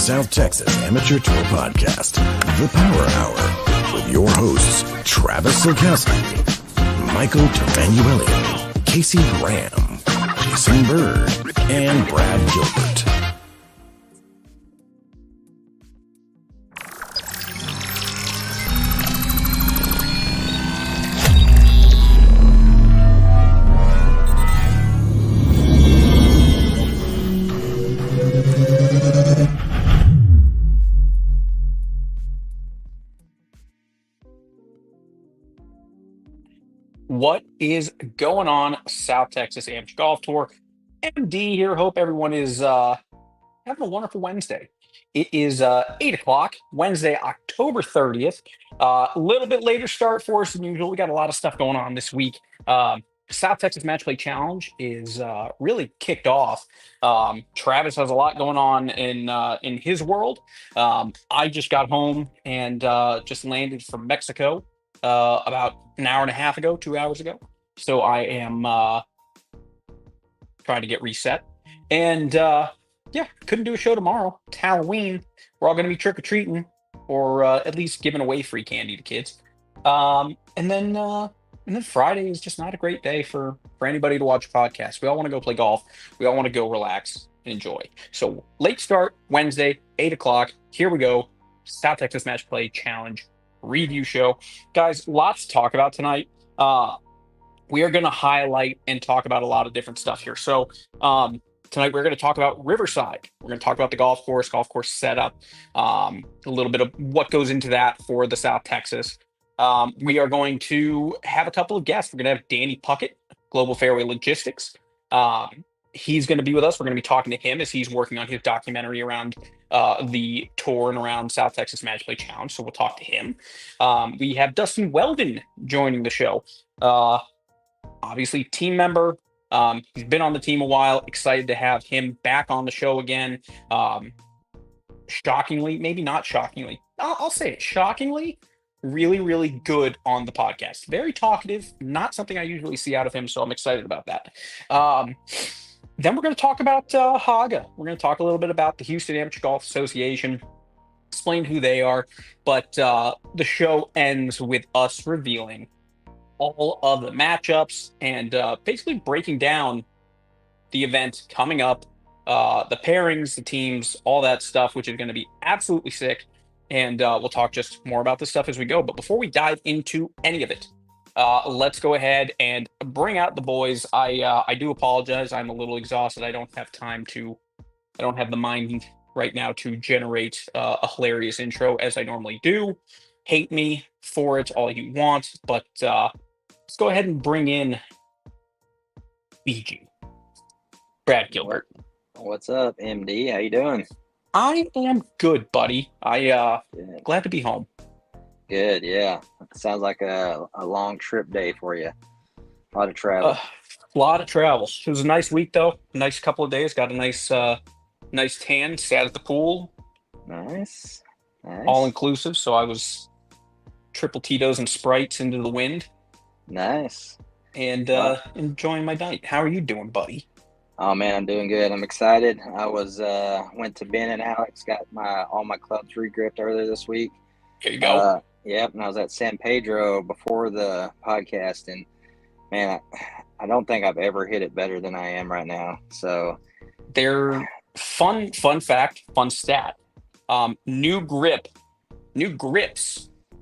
South Texas Amateur Tour Podcast, The Power Hour, with your hosts, Travis Silkowski, Michael Termanuelian, Casey Graham, Jason Bird, and Brad Gilbert. What is going on, South Texas Amateur Golf Tour? MD here. Hope everyone is having a wonderful Wednesday. It is 8 o'clock, Wednesday, October 30th. A little bit later start for us than usual. We got a lot of stuff going on this week. South Texas Match Play Challenge is really kicked off. Travis has a lot going on in his world. I just got home and just landed from Mexico about an hour and a half ago, 2 hours ago. So I am trying to get reset. And yeah, couldn't do a show tomorrow. It's Halloween. We're all going to be trick-or-treating or at least giving away free candy to kids. And then Friday is just not a great day for anybody to watch a podcast. We all want to go play golf. We all want to go relax and enjoy. So late start, Wednesday, 8 o'clock. Here we go. South Texas Match Play Challenge review show. Guys, lots to talk about tonight. We are going to highlight and talk about a lot of different stuff here. So tonight we're going to talk about Riverside. We're going to talk about the golf course setup, a little bit of what goes into that for the South Texas. We are going to have a couple of guests. We're going to have Danny Puckett, Global Fairway Logistics. He's going to be with us. We're going to be talking to him as he's working on his documentary around the tour and around South Texas Match Play Challenge. So we'll talk to him. We have Dustin Weldon joining the show. Obviously, team member. He's been on the team a while. Excited to have him back on the show again. Shockingly, maybe not shockingly. I'll say it. Shockingly, really, really good on the podcast. Very talkative. Not something I usually see out of him, so I'm excited about that. Then we're going to talk about Haga. We're going to talk a little bit about the Houston Amateur Golf Association, explain who they are, but the show ends with us revealing all of the matchups and basically breaking down the event coming up, the pairings, the teams, all that stuff, which is going to be absolutely sick. And we'll talk just more about this stuff as we go. But before we dive into any of it, let's go ahead and bring out the boys. I do apologize. I'm a little exhausted. I don't have the mind right now to generate a hilarious intro as I normally do. Hate me for it all you want, but let's go ahead and bring in BG. Brad Gilbert. What's up, MD? How you doing? I am good, buddy. Glad to be home. Good, yeah. Sounds like a long trip day for you. A lot of travel. A lot of travel. It was a nice week, though. Nice couple of days. Got a nice tan. Sat at the pool. Nice. All inclusive. So I was triple Tito's and Sprites into the wind. Nice. And enjoying my night. How are you doing, buddy? Oh man, I'm doing good. I'm excited. I went to Ben and Alex, got all my clubs regripped earlier this week. Here you go. Yep, and I was at San Pedro before the podcast, and man, I don't think I've ever hit it better than I am right now. So they're fun fact, fun stat. New grips.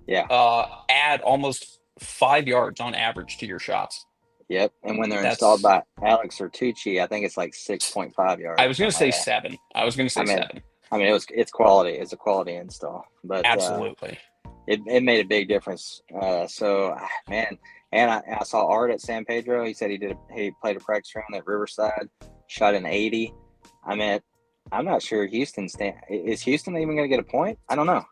Yeah. Add almost 5 yards on average to your shots. Yep, and when they're installed by Alex Ortucci, I think it's like 6.5 yards. I was going to say 7. Seven. I mean, it's quality. It's a quality install, but absolutely, it made a big difference. So, man, and I saw Art at San Pedro. He said he played a practice round at Riverside, shot an 80. I mean, I'm not sure is Houston even going to get a point? I don't know.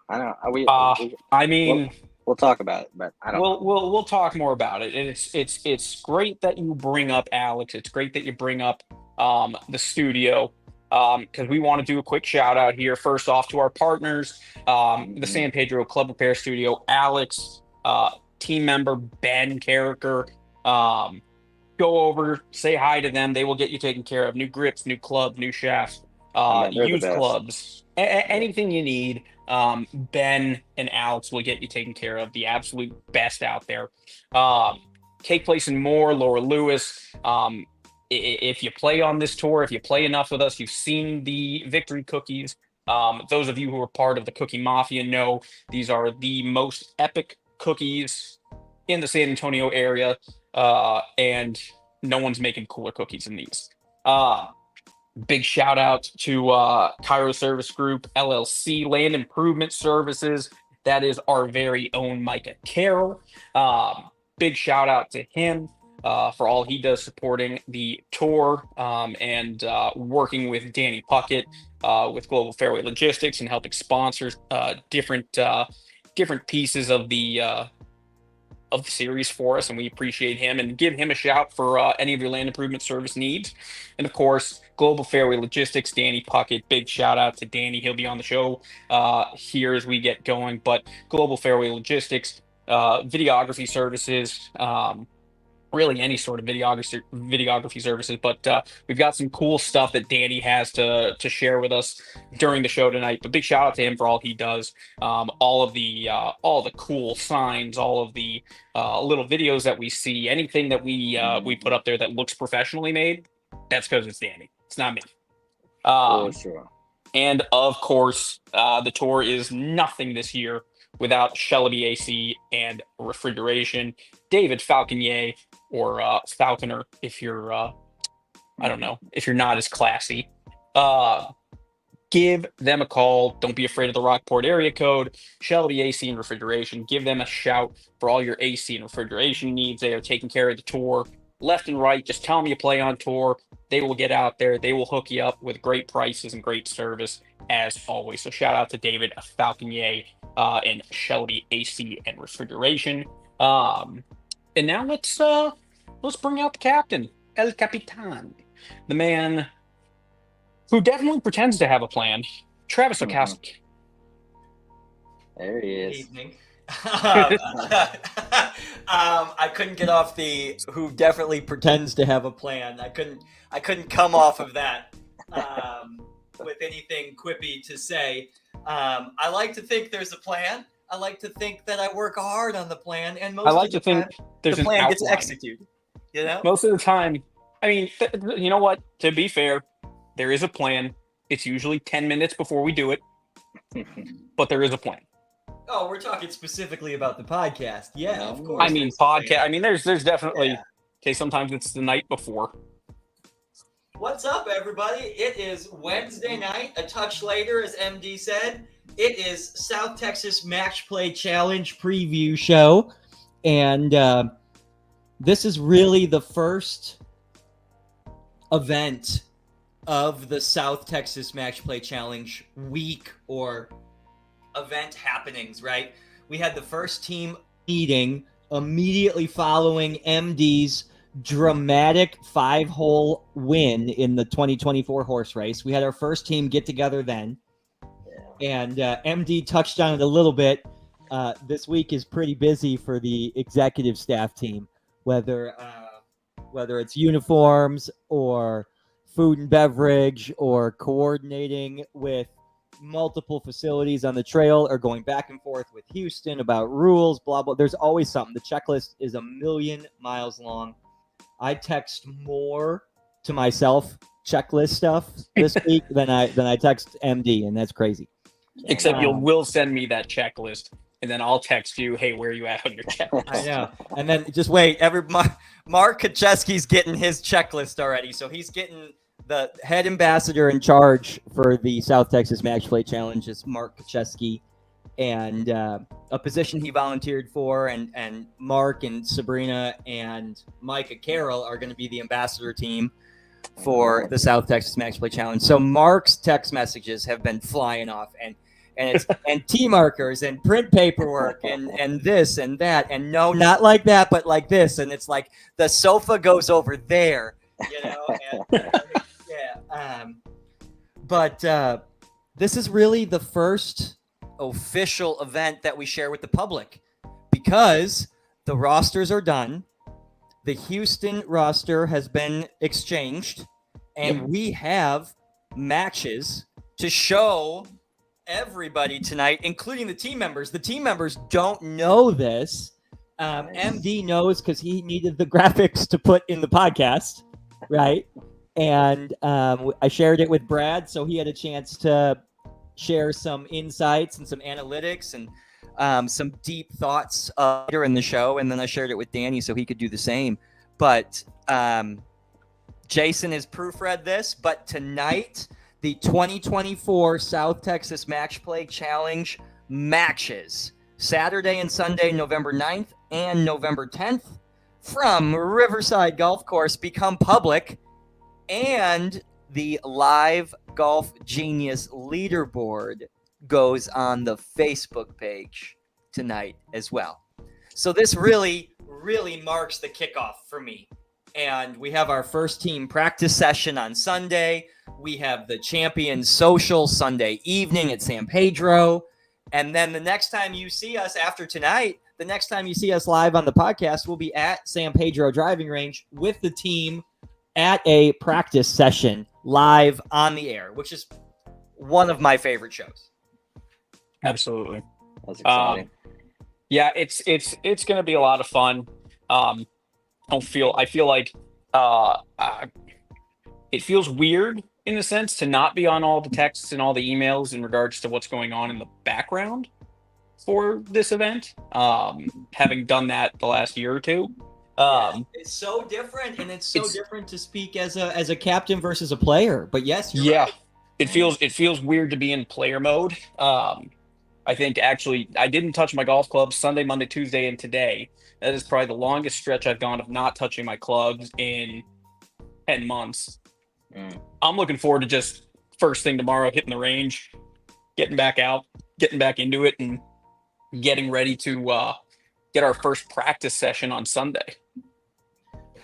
We'll talk about it, but I don't know. We'll talk more about it. And it's great that you bring up Alex. It's great that you bring up the studio, because we want to do a quick shout out here. First off to our partners, the San Pedro Club Repair Studio, Alex, team member Ben Carricker. Go over, say hi to them. They will get you taken care of. New grips, new club, new shafts, They're the used best. clubs, anything you need. Ben and Alex will get you taken care of. The absolute best out there. Take place in Moore, Laura Lewis. If you play on this tour, if you play enough with us, you've seen the victory cookies. Those of you who are part of the Cookie Mafia know these are the most epic cookies in the San Antonio area, and no one's making cooler cookies than these. Big shout out to Cairo Service Group, LLC, Land Improvement Services. That is our very own Micah Carroll. Big shout out to him for all he does supporting the tour and working with Danny Puckett with Global Fairway Logistics and helping sponsor different pieces of the series for us, and we appreciate him and give him a shout for any of your land improvement service needs. And of course, Global Fairway Logistics, Danny Puckett. Big shout out to Danny. He'll be on the show here as we get going. But Global Fairway Logistics, videography services, really any sort of videography services, but we've got some cool stuff that Danny has to share with us during the show tonight. But big shout out to him for all he does, all the cool signs, all of the little videos that we see, anything that we put up there that looks professionally made. That's because it's Danny. It's not me. For sure. And of course, the tour is nothing this year without Shelby AC and refrigeration. David Falconier, or Falconer, if you're, I don't know, if you're not as classy. Give them a call. Don't be afraid of the Rockport area code. Shelby AC and refrigeration. Give them a shout for all your AC and refrigeration needs. They are taking care of the tour left and right. Just tell them you play on tour. They will get out there. They will hook you up with great prices and great service as always. So shout out to David Falconier and Shelby AC and refrigeration. And now let's bring out the captain, El Capitan, the man who definitely pretends to have a plan, Travis Okowski. There he is. Evening. I couldn't get off the who definitely pretends to have a plan. I couldn't come off of that with anything quippy to say. I like to think there's a plan. I like to think that I work hard on the plan, and most of the time, the plan gets executed. You know, most of the time. I mean, you know what? To be fair, there is a plan. It's usually 10 minutes before we do it, but there is a plan. Oh, we're talking specifically about the podcast. Yeah, of course. I mean, podcast. I mean, there's definitely. Okay, sometimes it's the night before. What's up, everybody? It is Wednesday night, a touch later, as MD said. It is South Texas Match Play Challenge preview show, and this is really the first event of the South Texas Match Play Challenge week or event happenings, right? We had the first team meeting immediately following MD's dramatic 5-hole win in the 2024 horse race. We had our first team get together then. And MD touched on it a little bit. This week is pretty busy for the executive staff team, whether it's uniforms or food and beverage or coordinating with multiple facilities on the trail or going back and forth with Houston about rules, blah, blah. There's always something. The checklist is 1,000,000 miles long. I text more to myself checklist stuff this week than I text MD, and that's crazy. Except you will send me that checklist, and then I'll text you, hey, where are you at on your checklist? I know. And then just wait. Mark Kacheski's getting his checklist already. So he's getting the head ambassador in charge for the South Texas Match Play Challenge is Mark Kacheski, and a position he volunteered for. And Mark and Sabrina and Micah Carroll are going to be the ambassador team for the South Texas Match Play Challenge. So Mark's text messages have been flying off, and it's and T markers and print paperwork and this and that, and no, not like that, but like this, and it's like the sofa goes over there, you know. But this is really the first official event that we share with the public because the rosters are done. The Houston roster has been exchanged, and we have matches to show everybody tonight, including the team members. The team members don't know this. MD knows because he needed the graphics to put in the podcast, right? And I shared it with Brad, so he had a chance to share some insights and some analytics and some deep thoughts later in the show. And then I shared it with Danny so he could do the same. But Jason has proofread this. But tonight, the 2024 South Texas Match Play Challenge matches, Saturday and Sunday, November 9th and November 10th, from Riverside Golf Course, become public, and the Live Golf Genius leaderboard goes on the Facebook page tonight as well. So this really, really marks the kickoff for me. And we have our first team practice session on Sunday. We have the Champions Social Sunday evening at San Pedro. And then the next time you see us after tonight, the next time you see us live on the podcast, we'll be at San Pedro Driving Range with the team at a practice session live on the air, which is one of my favorite shows. Absolutely. That's exciting. Yeah, it's going to be a lot of fun. I feel like it feels weird in a sense to not be on all the texts and all the emails in regards to what's going on in the background for this event. Having done that the last year or two. It's so different, and it's different to speak as a captain versus a player. But yes, you're right. It feels weird to be in player mode. I think actually I didn't touch my golf clubs Sunday, Monday, Tuesday, and today. That is probably the longest stretch I've gone of not touching my clubs in 10 months. I'm looking forward to just first thing tomorrow, hitting the range, getting back out, getting back into it, and getting ready to get our first practice session on Sunday.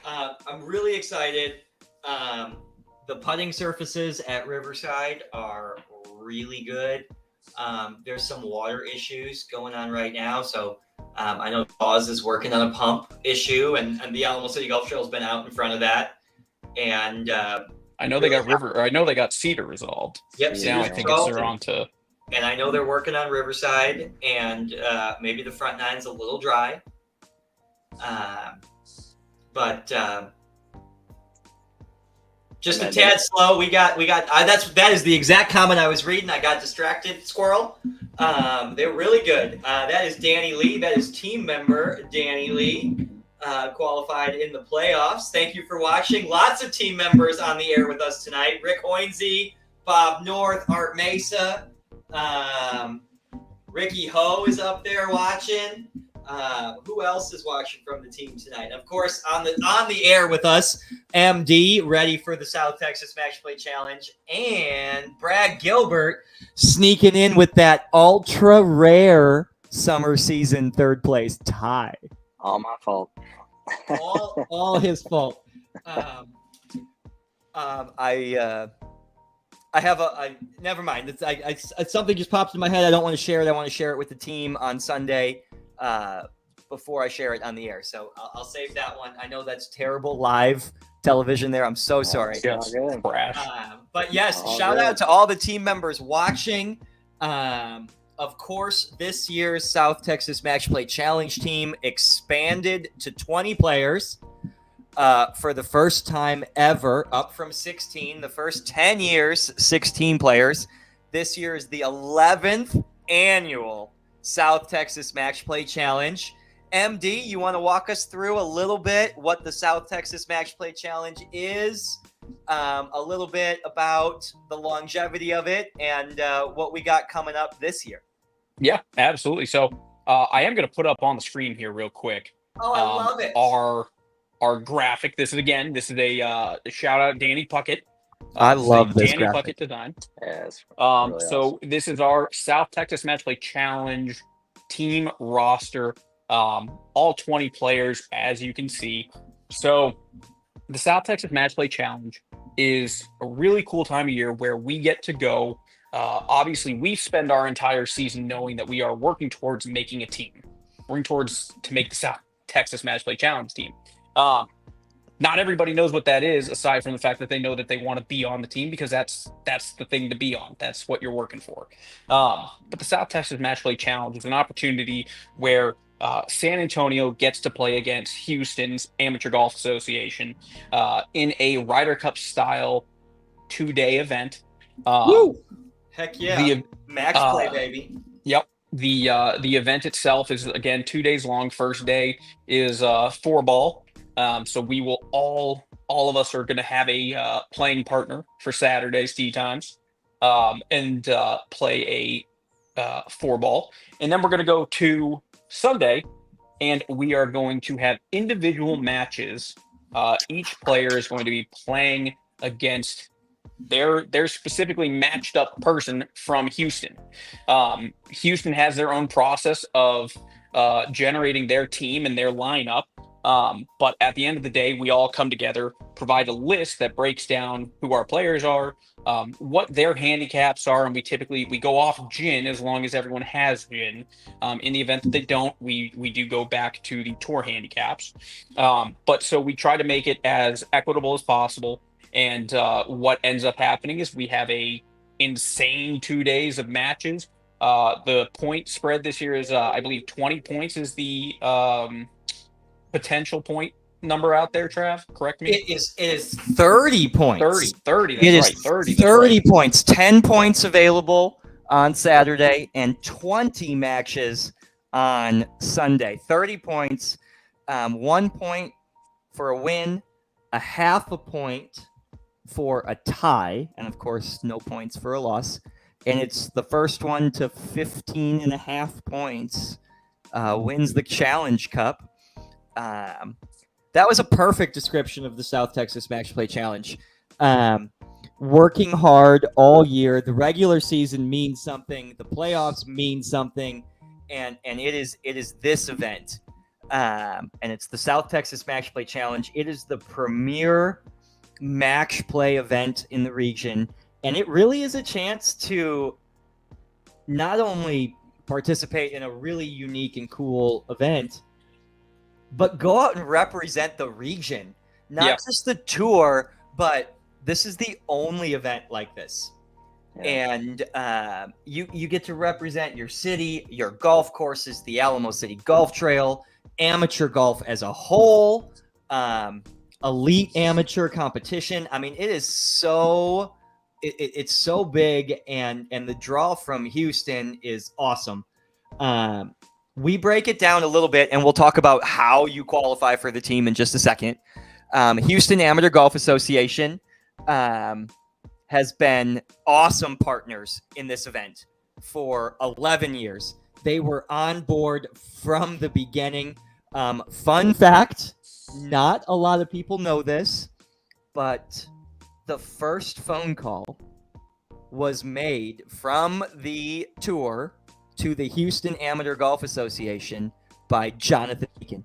I'm really excited. The putting surfaces at Riverside are really good. There's some water issues going on right now. So I know Oz is working on a pump issue, and the Alamo City Golf Trail has been out in front of that. And I know they got Cedar resolved. Yep. Now I think they're on to. And I know they're working on Riverside, and maybe the front nine's a little dry. But just a tad slow. We got. That is the exact comment I was reading. I got distracted, squirrel. They're really good. That is Danny Lee. That is team member Danny Lee, qualified in the playoffs. Thank you for watching. Lots of team members on the air with us tonight. Rick Hoynesy, Bob North, Art Mesa, Ricky Ho is up there watching. Who else is watching from the team tonight? Of course, on the air with us, MD, ready for the South Texas Match Play Challenge, and Brad Gilbert sneaking in with that ultra rare summer season third place tie. All my fault. all his fault. I have never mind. It's something just popped in my head. I don't want to share it. I want to share it with the team on Sunday before I share it on the air. So I'll save that one. I know that's terrible live television there. I'm so sorry. But yes, shout out to all the team members watching. Of course, this year's South Texas Match Play Challenge team expanded to 20 players. For the first time ever, up from 16. The first 10 years, 16 players. This year is the 11th annual South Texas Match Play Challenge. MD, you want to walk us through a little bit what the South Texas Match Play Challenge is, a little bit about the longevity of it, and what we got coming up this year? Yeah, absolutely. So I am going to put up on the screen here real quick. Oh, I love it. Our graphic. This is a shout out Danny Puckett. I love this Danny graphic. Puckett design. Yeah, it's So really awesome. this is our South Texas Match Play Challenge team roster. All 20 players, as you can see. So the South Texas Match Play Challenge is a really cool time of year where we get to go. Obviously, we spend our entire season knowing that we are working towards making a team, to make the South Texas Match Play Challenge team. Not everybody knows what that is, aside from the fact that they know that they want to be on the team, because that's the thing to be on. That's what you're working for. But the South Texas Match Play Challenge is an opportunity where San Antonio gets to play against Houston's Amateur Golf Association in a Ryder Cup style 2-day event. Woo! Heck yeah. The Match play, baby. Yep. The event itself is, again, 2 days long. First day is 4-ball. So we will all of us are going to have a playing partner for Saturday's tee times, and play a 4-ball. And then we're going to go to Sunday, and we are going to have individual matches. Each player is going to be playing against their specifically matched up person from Houston. Houston has their own process of generating their team and their lineup. But at the end of the day, we all come together, provide a list that breaks down who our players are, what their handicaps are, and we go off gin as long as everyone has gin. In the event that they don't, we do go back to the tour handicaps. But so we try to make it as equitable as possible. And what ends up happening is we have a insane 2 days of matches. The point spread this year is, I believe, 20 points is the potential point number out there. Trav, correct me. It is 30 points. 30. It That's is right. 30 points. 10 points available on Saturday and 20 matches on Sunday. 30 points. 1 point for a win, a half a point for a tie, and of course no points for a loss. And it's the first one to 15.5 points wins the Challenge Cup. That was a perfect description of the South Texas Match Play Challenge. Working hard all year. The regular season means something. The playoffs mean something, and it is this event. And it's the South Texas Match Play Challenge. It is the premier match play event in the region, and it really is a chance to not only participate in a really unique and cool event, but go out and represent the region. Not just the tour, but this is the only event like this. Yeah. And you get to represent your city, your golf courses, the Alamo City Golf Trail, amateur golf as a whole, elite amateur competition. I mean, it is so it's so big, and the draw from Houston is awesome. We break it down a little bit, and we'll talk about how you qualify for the team in just a second. Houston Amateur Golf Association has been awesome partners in this event for 11 years. They were on board from the beginning. Fun fact, not a lot of people know this, but the first phone call was made from the tour to the Houston Amateur Golf Association by Jonathan Aiken.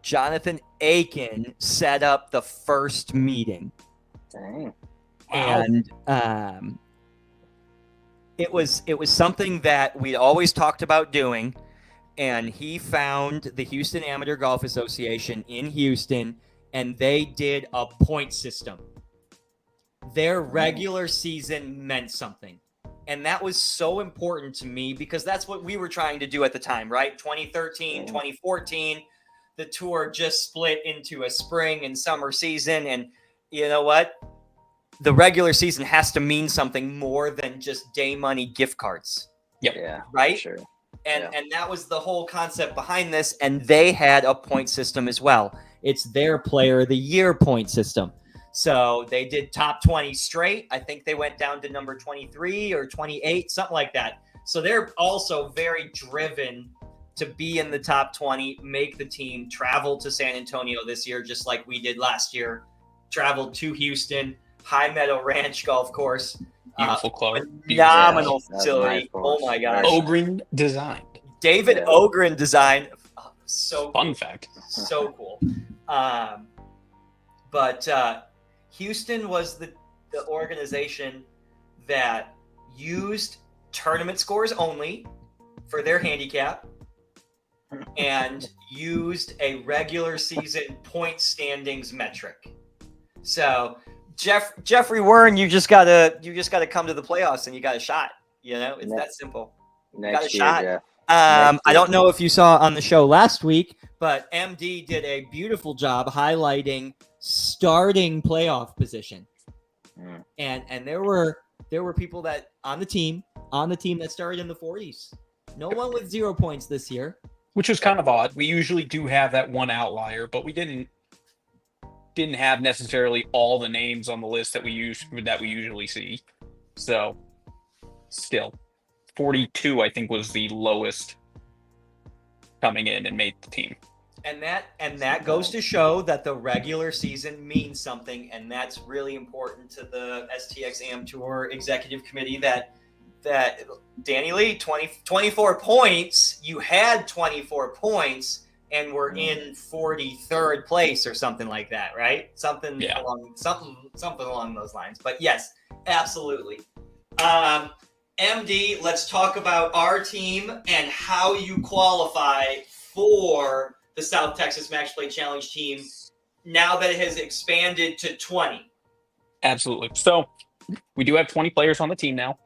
Jonathan Aiken set up the first meeting. Dang. And it was something that we'd always talked about doing, and he found the Houston Amateur Golf Association in Houston, and they did a point system. Their regular season meant something. And that was so important to me because that's what we were trying to do at the time, right? 2013, 2014, the tour just split into a spring and summer season. And you know what? The regular season has to mean something more than just day money gift cards. Yep. Yeah. Right? Sure. And that was the whole concept behind this. And they had a point system as well. It's their Player of the Year point system. So they did top 20 straight. I think they went down to number 23 or 28, something like that. So they're also very driven to be in the top 20, make the team, travel to San Antonio this year, just like we did last year. Traveled to Houston, High Meadow Ranch Golf Course. Beautiful club. Phenomenal Nice facility. Oh my gosh. Ogren designed. David Ogren designed. Oh, so Fun cool. fact. So cool. But Houston was the organization that used tournament scores only for their handicap. and used a regular season point standings metric. So Jeffrey Warren, you just gotta come to the playoffs and you got a shot. It's that simple. Next year, shot. Jeff. I don't know if you saw on the show last week, but MD did a beautiful job highlighting starting playoff position. And there were people that on the team that started in the 40s. No one with 0 points this year, which was kind of odd. We usually do have that one outlier, but we didn't have necessarily all the names on the list that we usually see. So still 42 I think was the lowest coming in and made the team. And that goes to show that the regular season means something, and that's really important to the STX Am Tour Executive Committee that Danny Lee, 24 points, you had 24 points and were in 43rd place or something like that, right? Something along those lines. But yes, absolutely. MD, let's talk about our team and how you qualify for the South Texas Match Play Challenge team now that it has expanded to 20. Absolutely. So we do have 20 players on the team now.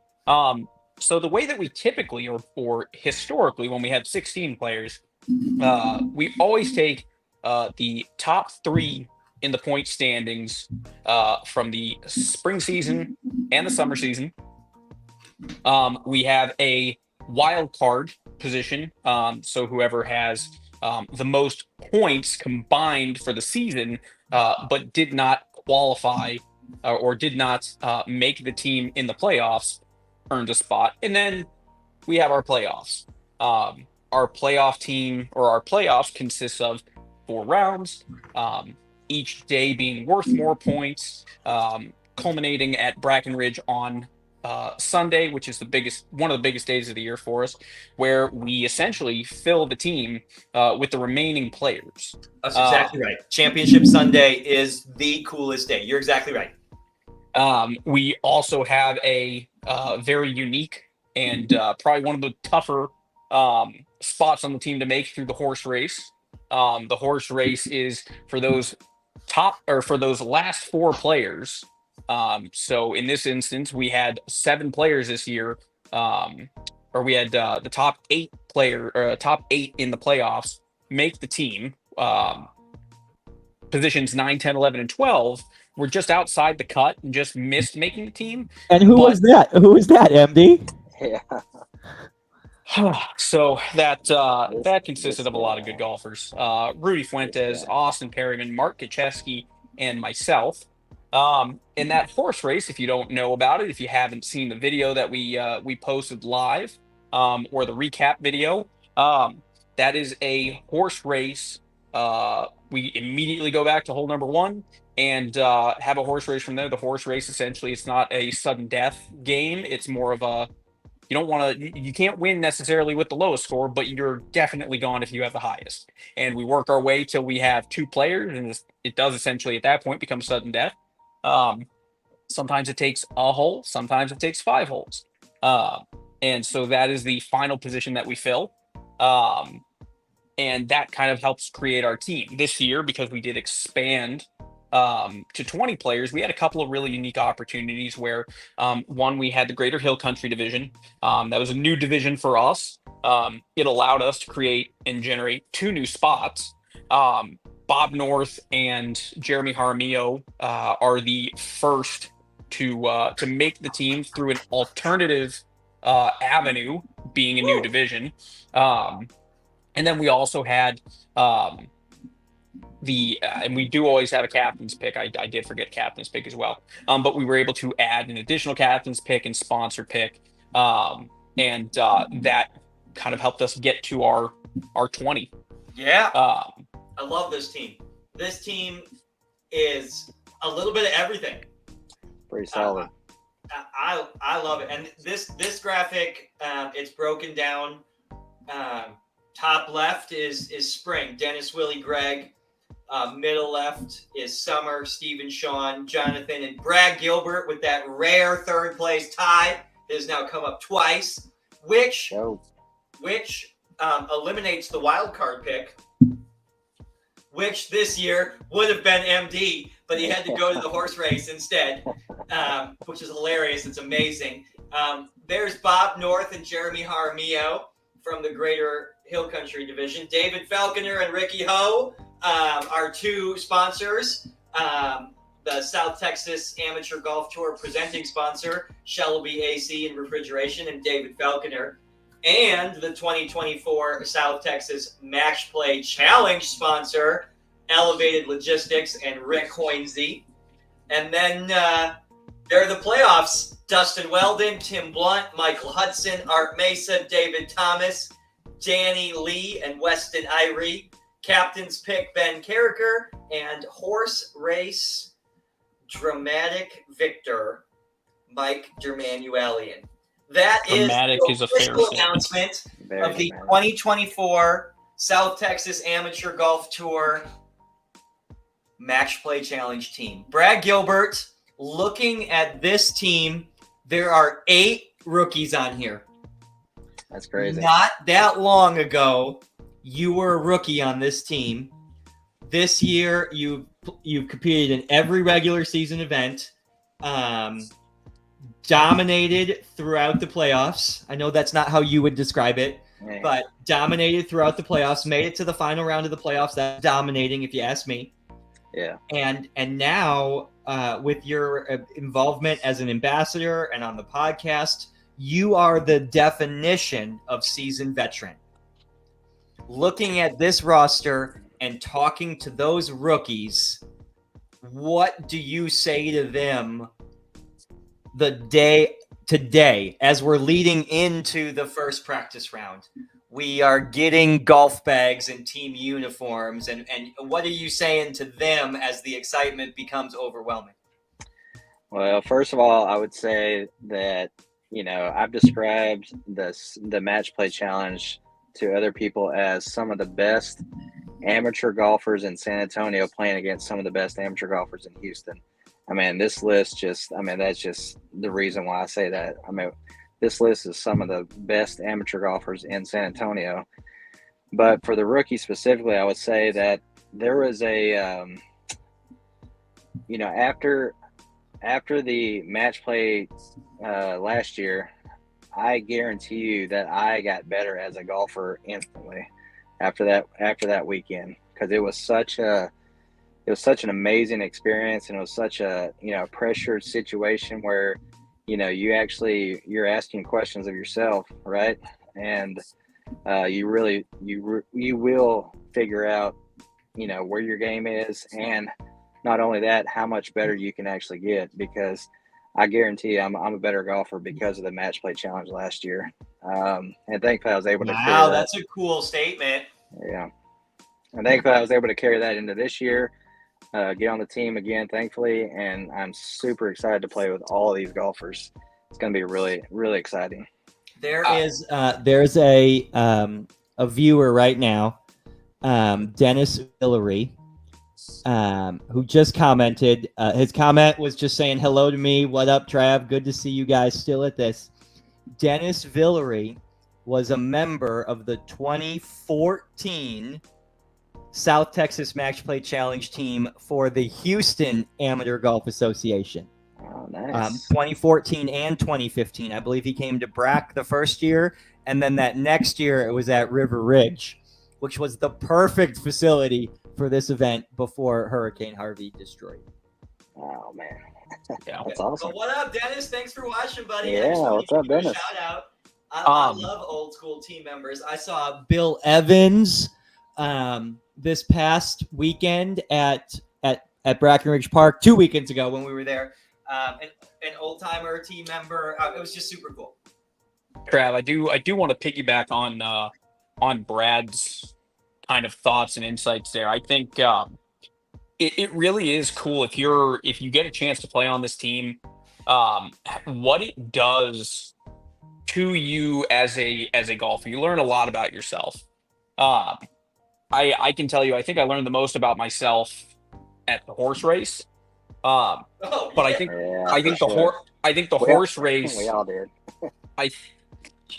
So the way that we typically or historically, when we had 16 players, we always take the top 3 in the point standings from the spring season and the summer season. We have a wild card position. So whoever has the most points combined for the season, but did not qualify or did not make the team in the playoffs, earned a spot. And then we have our playoffs. Our playoff team, or our playoffs, consists of 4 rounds, each day being worth more points, culminating at Brackenridge on Sunday, which is one of the biggest days of the year for us, where we essentially fill the team with the remaining players. That's exactly right. Championship Sunday is the coolest day. You're exactly right. We also have a very unique and probably one of the tougher spots on the team to make through the horse race. The horse race is for those last 4 players. So in this instance, we had 7 players this year, or we had the top 8 in the playoffs make the team. Positions 9, 10, 11, and 12 were just outside the cut and just missed making the team. And who was that? Who was that, MD? Yeah. So that consisted of a lot of good golfers. Rudy Fuentes, Austin Perryman, Mark Kacheski, and myself. In that horse race, if you don't know about it, if you haven't seen the video that we posted live, or the recap video, that is a horse race. We immediately go back to hole number 1 and have a horse race from there. The horse race, essentially, it's not a sudden death game. It's more of a, you can't win necessarily with the lowest score, but you're definitely gone if you have the highest. And we work our way till we have 2 players, and it does essentially at that point become sudden death. Sometimes it takes a hole, sometimes it takes 5 holes. And so that is the final position that we fill. And that kind of helps create our team. This year, because we did expand to 20 players, we had a couple of really unique opportunities where, one, we had the Greater Hill Country Division. That was a new division for us. It allowed us to create and generate 2 new spots. Bob North and Jeremy Jaramillo are the first to make the team through an alternative avenue, being a new division. And then we also had and we do always have a captain's pick. I did forget captain's pick as well. But we were able to add an additional captain's pick and sponsor pick. And that kind of helped us get to our 20. Yeah. I love this team. This team is a little bit of everything. Pretty solid. I love it. And this graphic, it's broken down. Top left is spring, Dennis, Willie, Greg. Middle left is Summer, Stephen, Sean, Jonathan, and Brad Gilbert with that rare 3rd place tie. It has now come up twice, which eliminates the wild card pick, which this year would have been MD, but he had to go to the horse race instead, which is hilarious. It's amazing. There's Bob North and Jeremy Jaramillo from the Greater Hill Country Division. David Falconer and Ricky Ho are two sponsors. The South Texas Amateur Golf Tour presenting sponsor, Shelby AC and Refrigeration, and David Falconer. And the 2024 South Texas Match Play Challenge sponsor, Elevated Logistics and Rick Hoinsey. And then there are the playoffs. Dustin Weldon, Tim Blunt, Michael Hudson, Art Mesa, David Thomas, Danny Lee, and Weston Irie. Captain's pick, Ben Carricker, and horse race dramatic victor, Mike Dermanuelian. That Dramatic is a the fair official announcement of the 2024 South Texas Amateur Golf Tour Match Play Challenge team. Brad Gilbert, looking at this team, there are 8 rookies on here. That's crazy. Not that long ago, you were a rookie on this team. This year, you've competed in every regular season event, dominated throughout the playoffs. I know that's not how you would describe it, but dominated throughout the playoffs, made it to the final round of the playoffs. That's dominating, if you ask me. Yeah. And now, with your involvement as an ambassador and on the podcast, you are the definition of seasoned veteran. Looking at this roster and talking to those rookies, what do you say to them the day today as we're leading into the first practice round? We are getting golf bags and team uniforms, and what are you saying to them as the excitement becomes overwhelming? Well, first of all, I would say that, I've described the Match Play Challenge to other people as some of the best amateur golfers in San Antonio playing against some of the best amateur golfers in Houston. I mean, this list that's just the reason why I say that. I mean, this list is some of the best amateur golfers in San Antonio. But for the rookie specifically, I would say that there was after the match play last year, I guarantee you that I got better as a golfer instantly after that weekend, because it was such an amazing experience, and it was such a pressured situation where you're asking questions of yourself, right? And you will figure out where your game is, and not only that, how much better you can actually get, because I guarantee you I'm a better golfer because of the Match Play Challenge last year. And thankfully I was able to carry that. That's a cool statement. Yeah. And thankfully I was able to carry that into this year, get on the team again, thankfully, and I'm super excited to play with all of these golfers. It's going to be really, really exciting. There's a viewer right now, Dennis Hillary, who just commented. His comment was just saying hello to me. What up, Trav? Good to see you guys still at this. Dennis Villery was a member of the 2014 South Texas Match Play Challenge team for the Houston Amateur Golf Association. Oh, nice. 2014 and 2015. I believe he came to Brack the first year, and then that next year it was at River Ridge, which was the perfect facility for this event before Hurricane Harvey destroyed it. Oh, man. Yeah. That's awesome. Well, what up, Dennis? Thanks for watching, buddy. Yeah, what's up, Dennis? Shout out. I Um, love old school team members. I saw Bill Evans this past weekend at Brackenridge Park 2 weekends ago when we were there. An old timer team member. It was just super cool. Trav, I do want to piggyback on Brad's kind of thoughts and insights there. I think it really is cool if you get a chance to play on this team. What it does to you as a golfer, you learn a lot about yourself. I can tell you, I think I learned the most about myself at the horse race. But I think the horse race. We all did.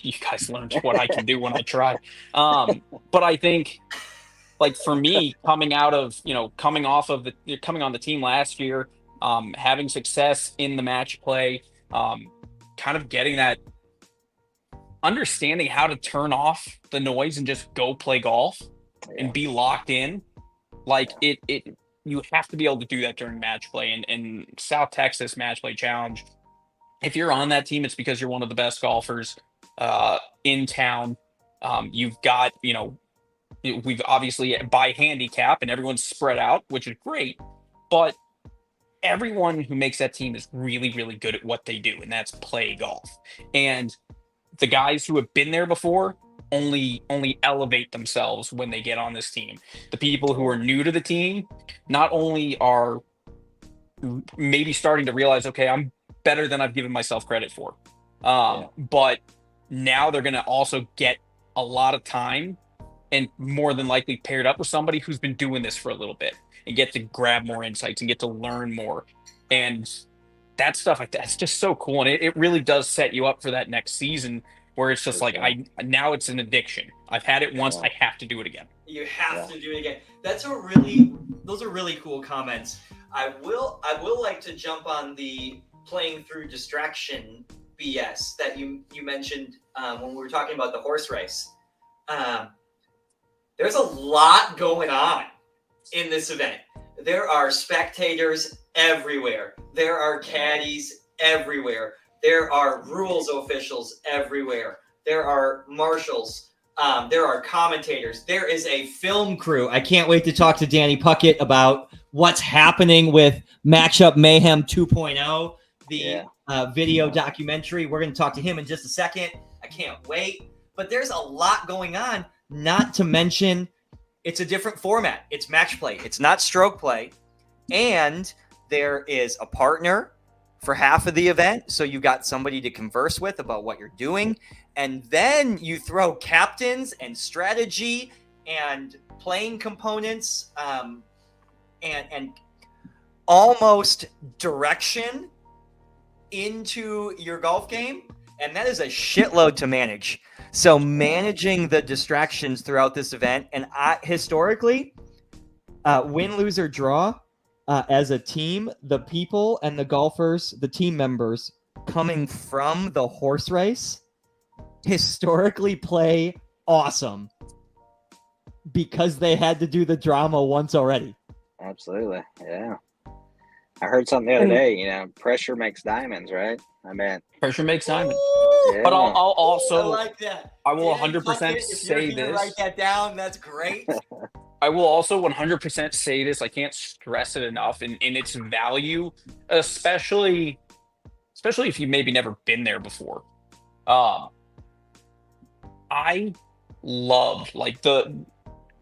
you guys learned what I can do when I try. But I think, like for me, coming on the team last year, having success in the match play, kind of getting that understanding how to turn off the noise and just go play golf Yeah. and be locked in. Like it you have to be able to do that during match play, and South Texas Match Play Challenge. If you're on that team, it's because you're one of the best golfers in town. You've got, we've obviously by handicap and everyone's spread out, which is great. But everyone who makes that team is really, really good at what they do, and that's play golf. And the guys who have been there before only elevate themselves when they get on this team. The people who are new to the team not only are maybe starting to realize, okay, I'm better than I've given myself credit for, but now they're going to also get a lot of time and more than likely paired up with somebody who's been doing this for a little bit and get to grab more insights and get to learn more. And that stuff, like that's just so cool. And it really does set you up for that next season where it's just For like, sure. now it's an addiction. I've had it once. Yeah. I have to do it again. You have Yeah. to do it again. Those are really cool comments. I will like to jump on the playing through distraction BS that you mentioned when we were talking about the horse race. There's a lot going on in this event. There are spectators everywhere. There are caddies everywhere. There are rules officials everywhere. There are marshals. There are commentators. There is a film crew. I can't wait to talk to Danny Puckett about what's happening with Matchup Mayhem 2.0, the video documentary. We're going to talk to him in just a second. I can't wait. But there's a lot going on, not to mention it's a different format. It's match play. It's not stroke play. And there is a partner for half of the event. So you got somebody to converse with about what you're doing. And then you throw captains and strategy and playing components and almost direction into your golf game. And that is a shitload to manage. So managing the distractions throughout this event, and historically, win, lose, or draw, as a team, the people and the golfers, the team members coming from the horse race historically play awesome because they had to do the drama once already. Absolutely. Yeah. I heard something the other day, pressure makes diamonds, right? I mean, Pressure makes diamonds. yeah. But I'll also, I like that. I will Danny 100% Puckett, if say you're gonna this. write that down. That's great. I will also 100% say this. I can't stress it enough in its value, especially if you maybe never been there before. I loved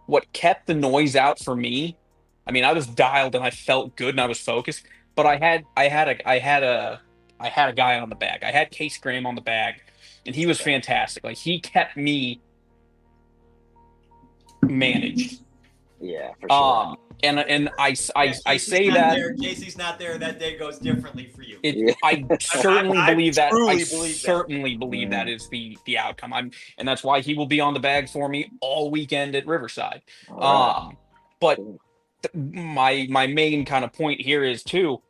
what kept the noise out for me. I mean, I was dialed and I felt good and I was focused, but I had a guy on the bag. I had Case Graham on the bag, and he was fantastic. Like he kept me managed. Yeah, for sure. And I Casey's say not that there. Casey's not there. That day goes differently for you. I certainly I believe that. truly I believe that. certainly believe that is the outcome. And that's why he will be on the bag for me all weekend at Riverside. All right. But my main kind of point here is too,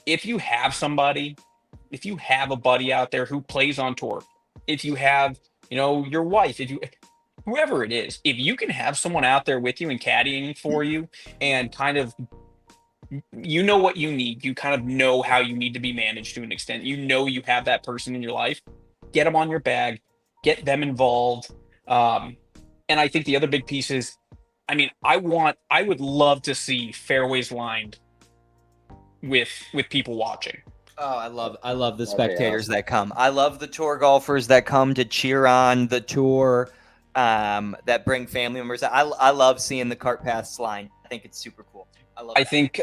if you have a buddy out there who plays on tour, if you have, your wife, whoever it is, if you can have someone out there with you and caddying for you and kind of, what you need, you kind of know how you need to be managed to an extent, you have that person in your life, get them on your bag, get them involved. And I think the other big piece is, I mean, I would love to see fairways lined with people watching. Oh, I love the That'd be spectators that come. I love the tour golfers that come to cheer on the tour, that bring family members. I love seeing the cart paths line. I think it's super cool. I think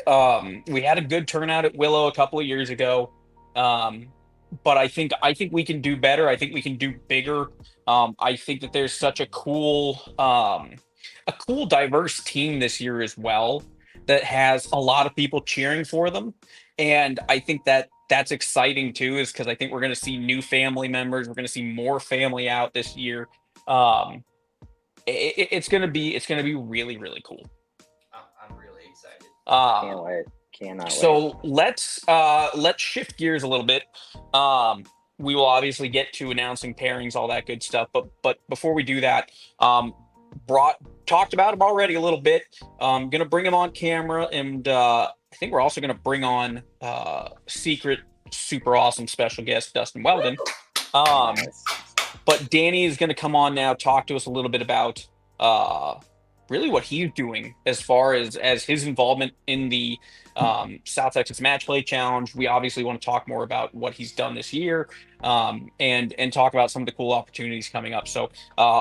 we had a good turnout at Willow a couple of years ago, but I think we can do better. I think we can do bigger. I think that there's such a cool diverse team this year as well that has a lot of people cheering for them, and I think that that's exciting too, is because I think we're going to see new family members. We're going to see more family out this year. It's going to be really, really cool. I'm really excited. Can't wait. Cannot wait. So let's shift gears a little bit. We will obviously get to announcing pairings, all that good stuff. But before we do that, talked about him already a little bit. Gonna bring him on camera, and I think we're also gonna bring on secret, super awesome special guest Dustin Weldon. Nice. But Danny is gonna come on now, talk to us a little bit about really what he's doing as far as his involvement in the South Texas Match Play Challenge. We obviously want to talk more about what he's done this year, and talk about some of the cool opportunities coming up. So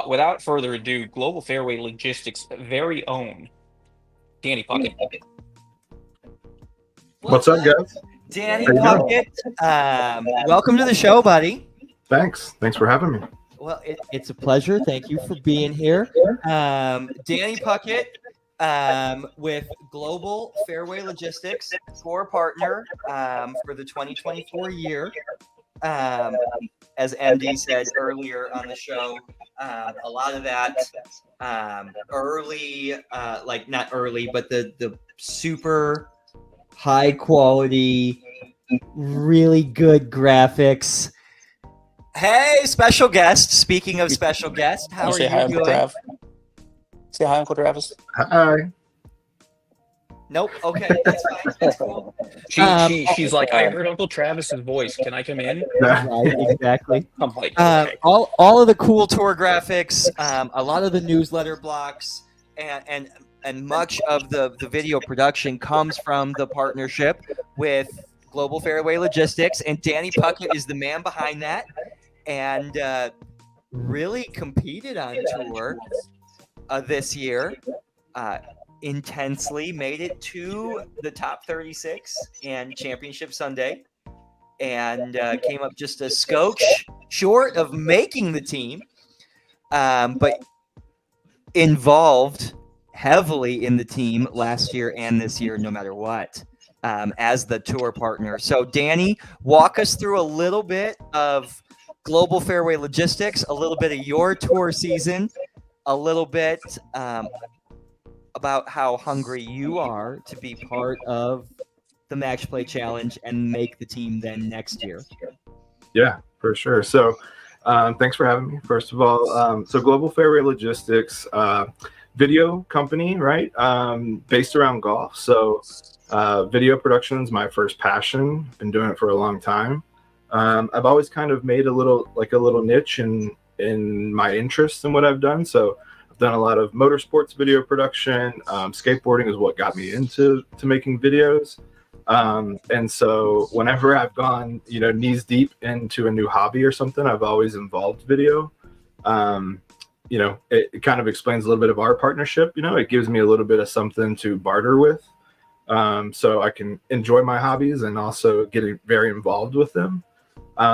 without further ado, Global Fairway Logistics' very own Danny Puckett. What's up, guys? Danny How you Puckett, welcome to the show, buddy. Thanks for having me. Well, it's a pleasure. Thank you for being here. Danny Puckett, with Global Fairway Logistics, tour partner for the 2024 year. As MD said earlier on the show, a lot of that early, like not early, but the super high quality, really good graphics. Hey, special guest. Speaking of special guest, how are Say you hi, Uncle doing? Trav. Say hi, Uncle Travis. Hi. Nope. Okay, that's fine. That's cool. She's like, I heard Uncle Travis's voice. Can I come in? Right, exactly. I'm like, okay. All of the cool tour graphics, a lot of the newsletter blocks, and much of the video production comes from the partnership with Global Fairway Logistics, and Danny Puckett is the man behind that, and really competed on tour this year. Intensely made it to the top 36 and Championship Sunday, and came up just a skosh short of making the team, but involved heavily in the team last year and this year, no matter what, as the tour partner. So Danny, walk us through a little bit of Global Fairway Logistics, a little bit of your tour season, a little bit about how hungry you are to be part of the Match Play Challenge and make the team then next year. Yeah, for sure. So thanks for having me, first of all. So Global Fairway Logistics, video company, right? Based around golf. So video production is my first passion. Been doing it for a long time. I've always kind of made a little niche in my interests in what I've done. So I've done a lot of motorsports video production. Skateboarding is what got me into making videos. And so whenever I've gone, knees deep into a new hobby or something, I've always involved video. It kind of explains a little bit of our partnership. It gives me a little bit of something to barter with. So I can enjoy my hobbies and also get very involved with them.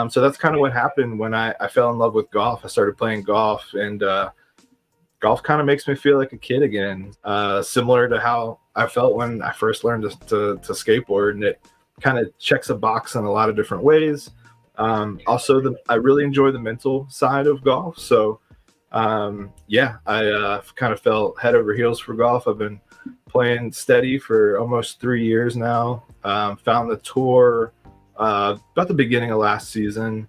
So that's kind of what happened when I fell in love with golf. I started playing golf, and golf kind of makes me feel like a kid again, similar to how I felt when I first learned to skateboard, and it kind of checks a box in a lot of different ways. Also, I really enjoy the mental side of golf. So I kind of fell head over heels for golf. I've been playing steady for almost 3 years now. Found the tour about the beginning of last season,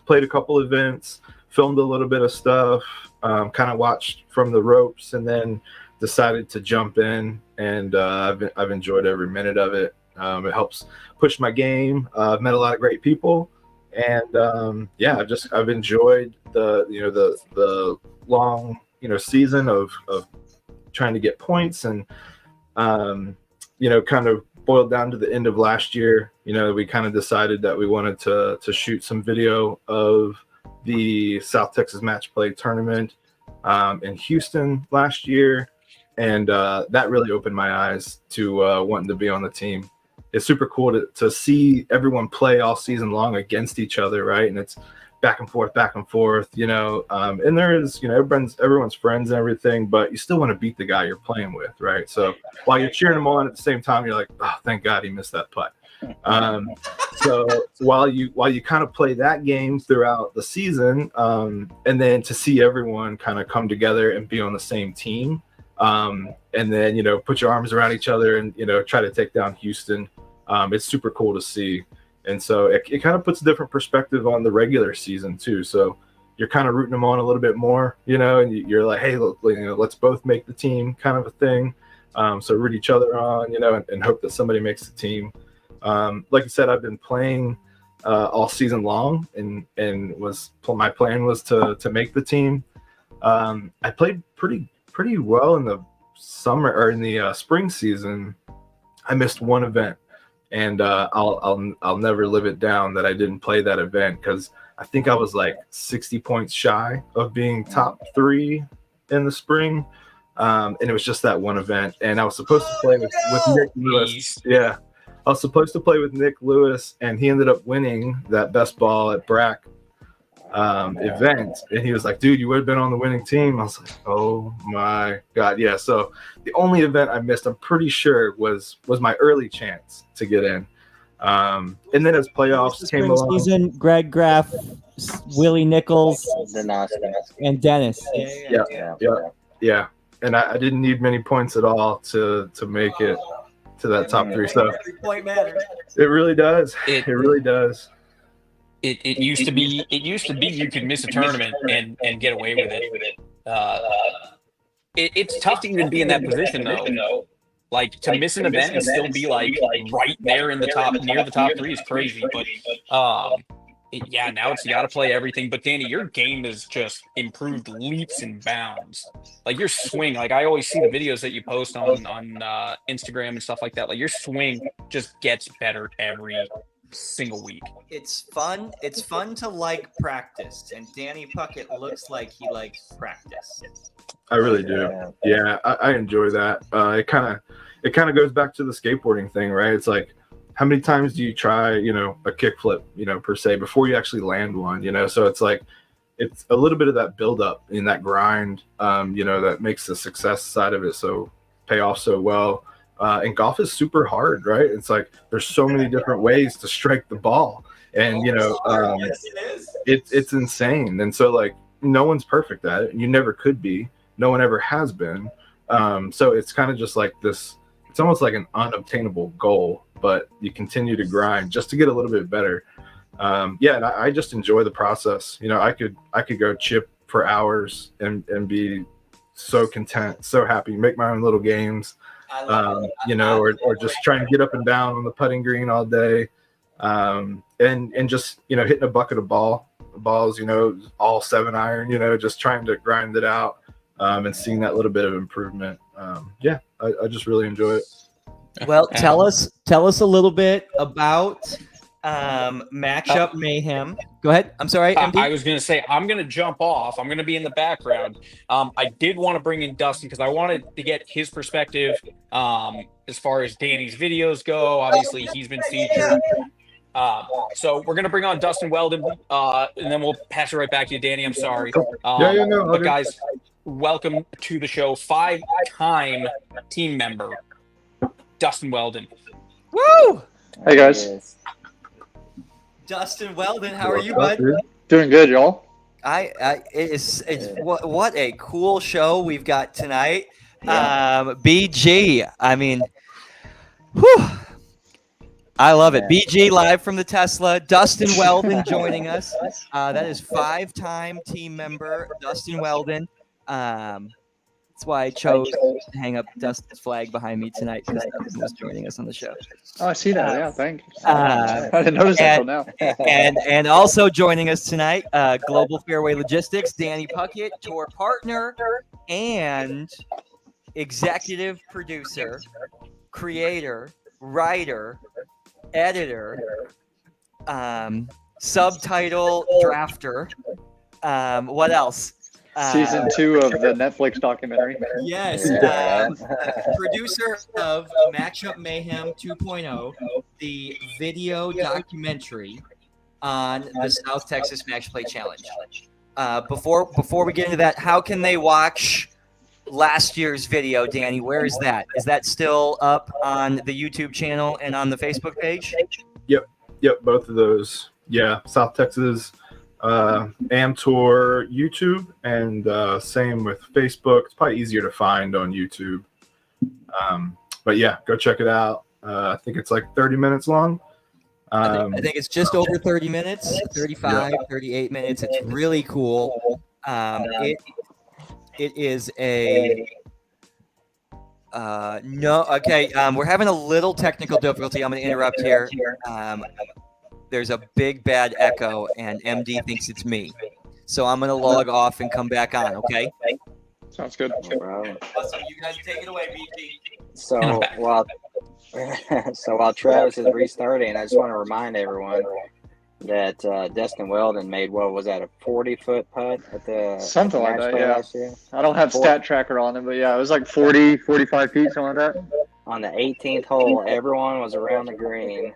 played a couple events, filmed a little bit of stuff, kind of watched from the ropes, and then decided to jump in, and I've enjoyed every minute of it. It helps push my game. I've met a lot of great people, and I've enjoyed the long season of trying to get points, and kind of boiled down to the end of last year. We kind of decided that we wanted to shoot some video of the South Texas Match Play Tournament in Houston last year, and that really opened my eyes to wanting to be on the team. It's super cool to see everyone play all season long against each other, right? And it's back and forth, and there is, everyone's friends and everything, but you still want to beat the guy you're playing with, right? So while you're cheering him on, at the same time, you're like, oh, thank God he missed that putt. So while you kind of play that game throughout the season, and then to see everyone kind of come together and be on the same team, and then put your arms around each other and try to take down Houston, it's super cool to see. And so it kind of puts a different perspective on the regular season too. So you're kind of rooting them on a little bit more, and you're like, hey, look, let's both make the team, kind of a thing. So root each other on, and hope that somebody makes the team. Like I said, I've been playing all season long, and my plan was to make the team. I played pretty well in the summer or in the spring season. I missed one event, and I'll never live it down that I didn't play that event, because I think I was like 60 points shy of being top 3 in the spring. And it was just that one event, and I was supposed to play with Nick Lewis. Yeah, I was supposed to play with Nick Lewis, and he ended up winning that best ball at BRAC event. And he was like, dude, you would have been on the winning team. I was like, oh my God. Yeah. So the only event I missed, I'm pretty sure, was my early chance to get in. And then as playoffs came along, season, Greg Graff, Willie Nichols, and Dennis. Yeah. And I didn't need many points at all to make it to that top 3. So Every point matters. it really does. It really does. It used to be you could miss a tournament and get away with it. It's tough to even be in that position though. Like to miss an event and still be like right there in the top, near the top 3 is crazy. But now it's you got to play everything. But Danny, your game has just improved leaps and bounds. Like your swing, like I always see the videos that you post on Instagram and stuff like that. Like your swing just gets better every single week. It's fun. It's fun to like practice, and Danny Puckett looks like he likes practice. I really do. Yeah, I enjoy that. It kind of goes back to the skateboarding thing, right? It's like, how many times do you try, a kickflip, per se, before you actually land one, So it's like, it's a little bit of that build up in that grind, that makes the success side of it pay off so well. And golf is super hard, right? It's like there's so many different ways to strike the ball, and it's insane. And so like no one's perfect at it, and you never could be. No one ever has been. So it's kind of just like this. It's almost like an unobtainable goal, but you continue to grind just to get a little bit better. And I just enjoy the process. I could go chip for hours and be so content, so happy, make my own little games. Or just trying to get up and down on the putting green all day, and just hitting a bucket of balls, all 7-iron, just trying to grind it out, and seeing that little bit of improvement. I just really enjoy it. Well, tell us a little bit about Matchup Mayhem. Go ahead. I'm sorry, MD. I was going to say, I'm going to jump off. I'm going to be in the background. I did want to bring in Dustin because I wanted to get his perspective as far as Danny's videos go. Obviously, he's been featured. So we're going to bring on Dustin Weldon, and then we'll pass it right back to you, Danny. I'm sorry. But guys, welcome to the show. 5-time team member, Dustin Weldon. Woo! Hey, guys. Dustin Weldon, how are you, bud? Doing good, y'all. It's what a cool show we've got tonight. BG, I mean, whew, I love it. BG live from the Tesla. Dustin Weldon joining us. That is 5-time team member Dustin Weldon. That's why I chose to hang up Dustin's flag behind me tonight, because Dustin was joining us on the show. Oh, I see that. Yeah, thank you. I didn't notice that until now. And also joining us tonight, Global Fairway Logistics, Danny Puckett, tour partner and executive producer, creator, writer, editor, subtitle drafter. What else? Season 2 of the Netflix documentary. Yes. Producer of Matchup Mayhem 2.0, the video documentary on the South Texas Match Play Challenge. Before we get into that, how can they watch last year's video, Danny? Where is that? Is that still up on the YouTube channel and on the Facebook page? Yep. Yep, both of those. Yeah, South Texas Am Tour YouTube, and same with Facebook. It's probably easier to find on YouTube. But yeah, go check it out. I think it's like 30 minutes long. I think it's just over 30 minutes, 35, 38 minutes. It's really cool. It is a no. Okay, we're having a little technical difficulty. I'm going to interrupt here. There's a big bad echo, and MD thinks it's me. So I'm going to log off and come back on. Okay. Sounds good. Awesome. You guys take it away, BT. So while Travis is restarting, I just want to remind everyone that Dustin Weldon made, what was that, a 40-foot putt at the something like that, yeah. last year? I don't have stat tracker on it, but yeah, it was like 40, 45 feet, something like that. On the 18th hole, everyone was around the green.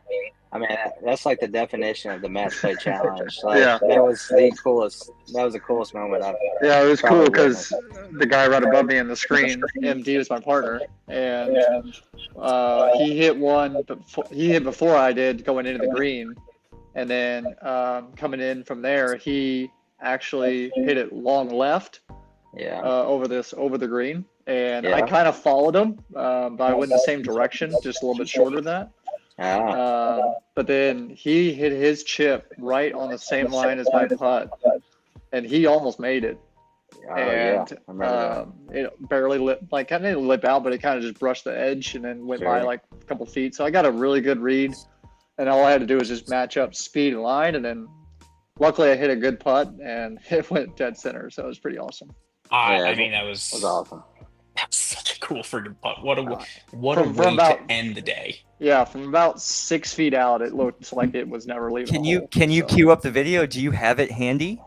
I mean, that's like the definition of the match play challenge. Like, Yeah. that was the coolest moment I've Yeah, it was cool probably because witnessed. the guy right above me on the screen, MD, was my partner, and he hit one. He hit before I did going into the green, and then coming in from there, he actually hit it long left Yeah. over the green, and I Yeah. kind of followed him, but I went in the same direction, just a little bit shorter than that. But then he hit his chip right on the same line as my putt, and he almost made it. Oh, yeah. I remember It barely I didn't lip out, but it kind of just brushed the edge and then went by Sure. like a couple feet. So I got a really good read, and all I had to do was just match up speed and line, and then luckily I hit a good putt and it went dead center. So it was pretty awesome. I mean, that was that. Was awesome. such a cool freaking putt. What a From way about- to end the day. Yeah, from about 6 feet out, it looked like it was never leaving. Can the you hole, can you so. queue up the video? Do you have it handy?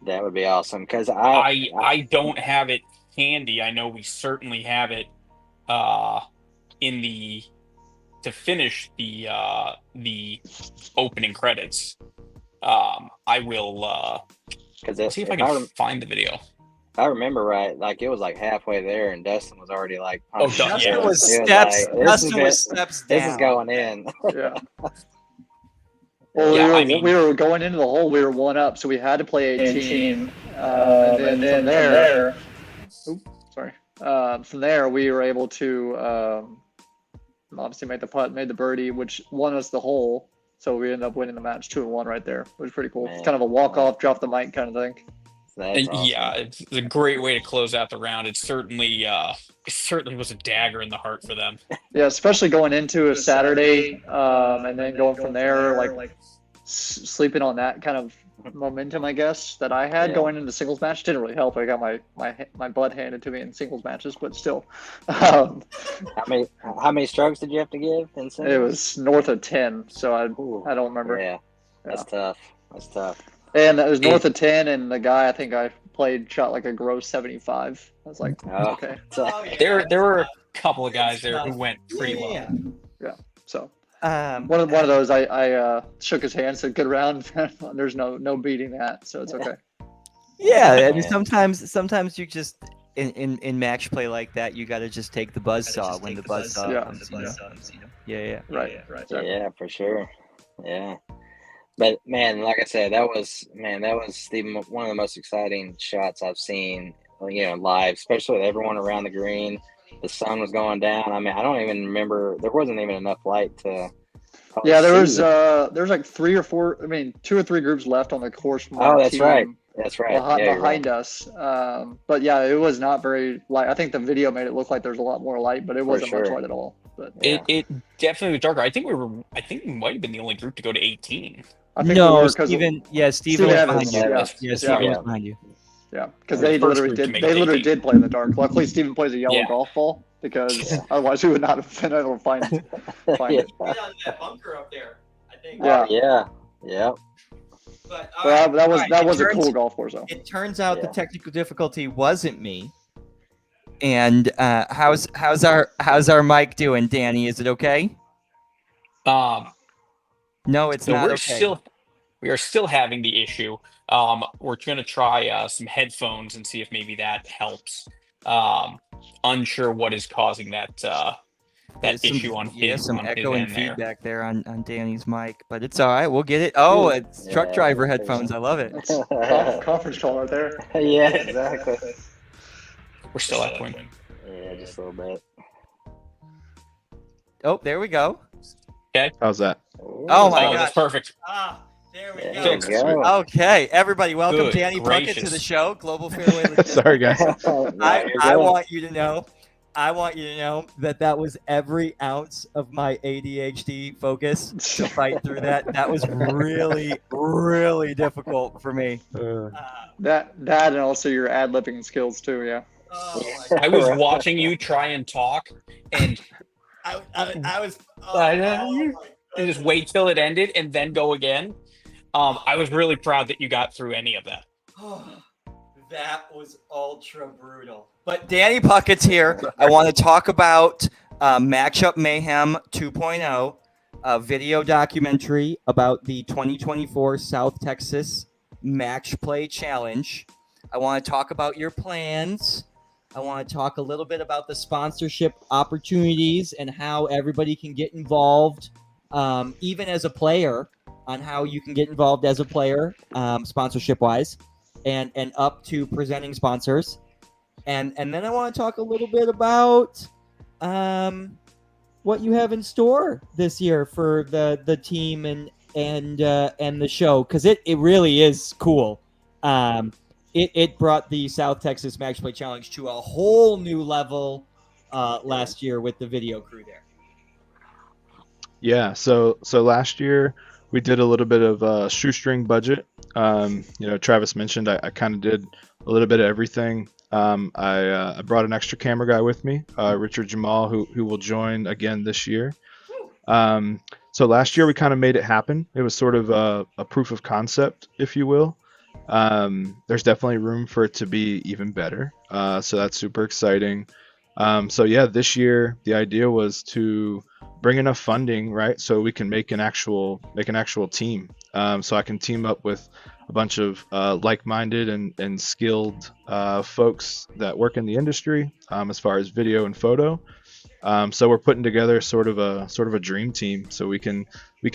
That would be awesome because I don't have it handy. I know we certainly have it in the to finish the opening credits. I will because see if I can find the video. I remember right, like it was like halfway there, and Dustin was already like, Oh, pumping Dustin his was fist. He steps. like, Dustin was steps This down. is going in. Yeah. Well, Yeah, we were going into the hole. We were 1 up, so we had to play 18. And then from there, from there we were able to obviously make the putt, made the birdie, which won us the hole. So we ended up winning the match 2-1 right there. It was pretty cool. Man. It's kind of a walk off, drop the mic kind of thing. That's awesome. Yeah, it's a great way to close out the round. It certainly was a dagger in the heart for them. Yeah, especially going into a Saturday, and then going from there, like sleeping on that kind of momentum, I guess, that I had going into singles match didn't really help. I got my butt handed to me in singles matches, but still. How many strokes did you have to give in singles? It was north of 10, so I don't remember. Yeah, that's tough. That's tough. And it was north of 10, and the guy I think I played shot like a gross 75. I was like, Oh. okay. There were a couple of guys there who went pretty low. Yeah. So One one of those I shook his hand, said good round. There's no beating that, so it's okay. Yeah, I mean Yeah. sometimes you just in match play like that, you got to just take the buzzsaw when the buzzsaw Yeah. comes. Yeah. Right. Exactly. Yeah, for sure. Yeah. But man, like I said, that was one of the most exciting shots I've seen, live, especially with everyone around the green. The sun was going down. I mean, I don't even remember. There wasn't even enough light to. Yeah, there was see. like 3 or 4. I mean, 2 or 3 groups left on the course from Oh, our that's team right. That's right. Yeah, you're behind right. us. But yeah, it was not very light. I think the video made it look like there's a lot more light, but it wasn't much sure. light at all. But It definitely was darker. I think we might have been the only group to go to 18. I think we No, were 'cause Steven. Yeah, Steven Steven was Evans, behind you. yeah. Yeah, Steven Yeah. was behind you. Yeah, because We're they the first literally group to did. make They it literally 18. did play in the dark. Luckily, Steven plays a yellow Yeah. golf ball because otherwise we would not have been able to find it. Yeah. Get on that bunker up there, I think. Yeah. Yeah. But But that was Alright, a it cool turns- golf course though. It turns out the Yeah. technical difficulty wasn't me. And how's our mic doing, Danny? Is it okay? No, it's So not we're okay. we are still having the issue. We're gonna try some headphones and see if maybe that helps. Unsure what is causing that that There's issue on his some on his echoing end there. feedback there on Danny's mic, but it's all right. We'll get it. Oh, it's truck Yeah, driver that's headphones. I love it. That's conference call right there. Yeah, exactly. We're still echoing. Yeah, just a little bit. Oh, there we go. How's that? Oh my Oh, that's gosh. perfect. Ah, there we There go. you Fixed. go. Okay, everybody, welcome Good Danny Puckett to gracious. the show, Global Fairway Logistics. Sorry, guys. No, I you're good. want you to know. I want you to know that was every ounce of my ADHD focus to fight through that. That was really, really difficult for me. That and also your ad-libbing skills too. Yeah. Oh my God. I was watching you try and talk, and I was. and just wait till it ended and then go again. I was really proud that you got through any of that. That was ultra brutal. But Danny Puckett's here. I want to talk about Matchup Mayhem 2.0, a video documentary about the 2024 South Texas Match Play Challenge. I want to talk about your plans. I want to talk a little bit about the sponsorship opportunities and how everybody can get involved, even as a player, on how you can get involved as a player, sponsorship-wise, and up to presenting sponsors. And then I want to talk a little bit about what you have in store this year for the team and the show, because it really is cool. It brought the South Texas Match Play Challenge to a whole new level last year with the video crew there. Yeah, so last year we did a little bit of a shoestring budget. Travis mentioned I kind of did a little bit of everything. I brought an extra camera guy with me, Richard Jamal, who will join again this year. So last year we kind of made it happen. It was sort of a proof of concept, if you will. There's definitely room for it to be even better. So that's super exciting. So yeah, this year the idea was to bring enough funding, right, so we can make an actual team. So I can team up with a bunch of like-minded and skilled folks that work in the industry as far as video and photo. So we're putting together sort of a dream team so we can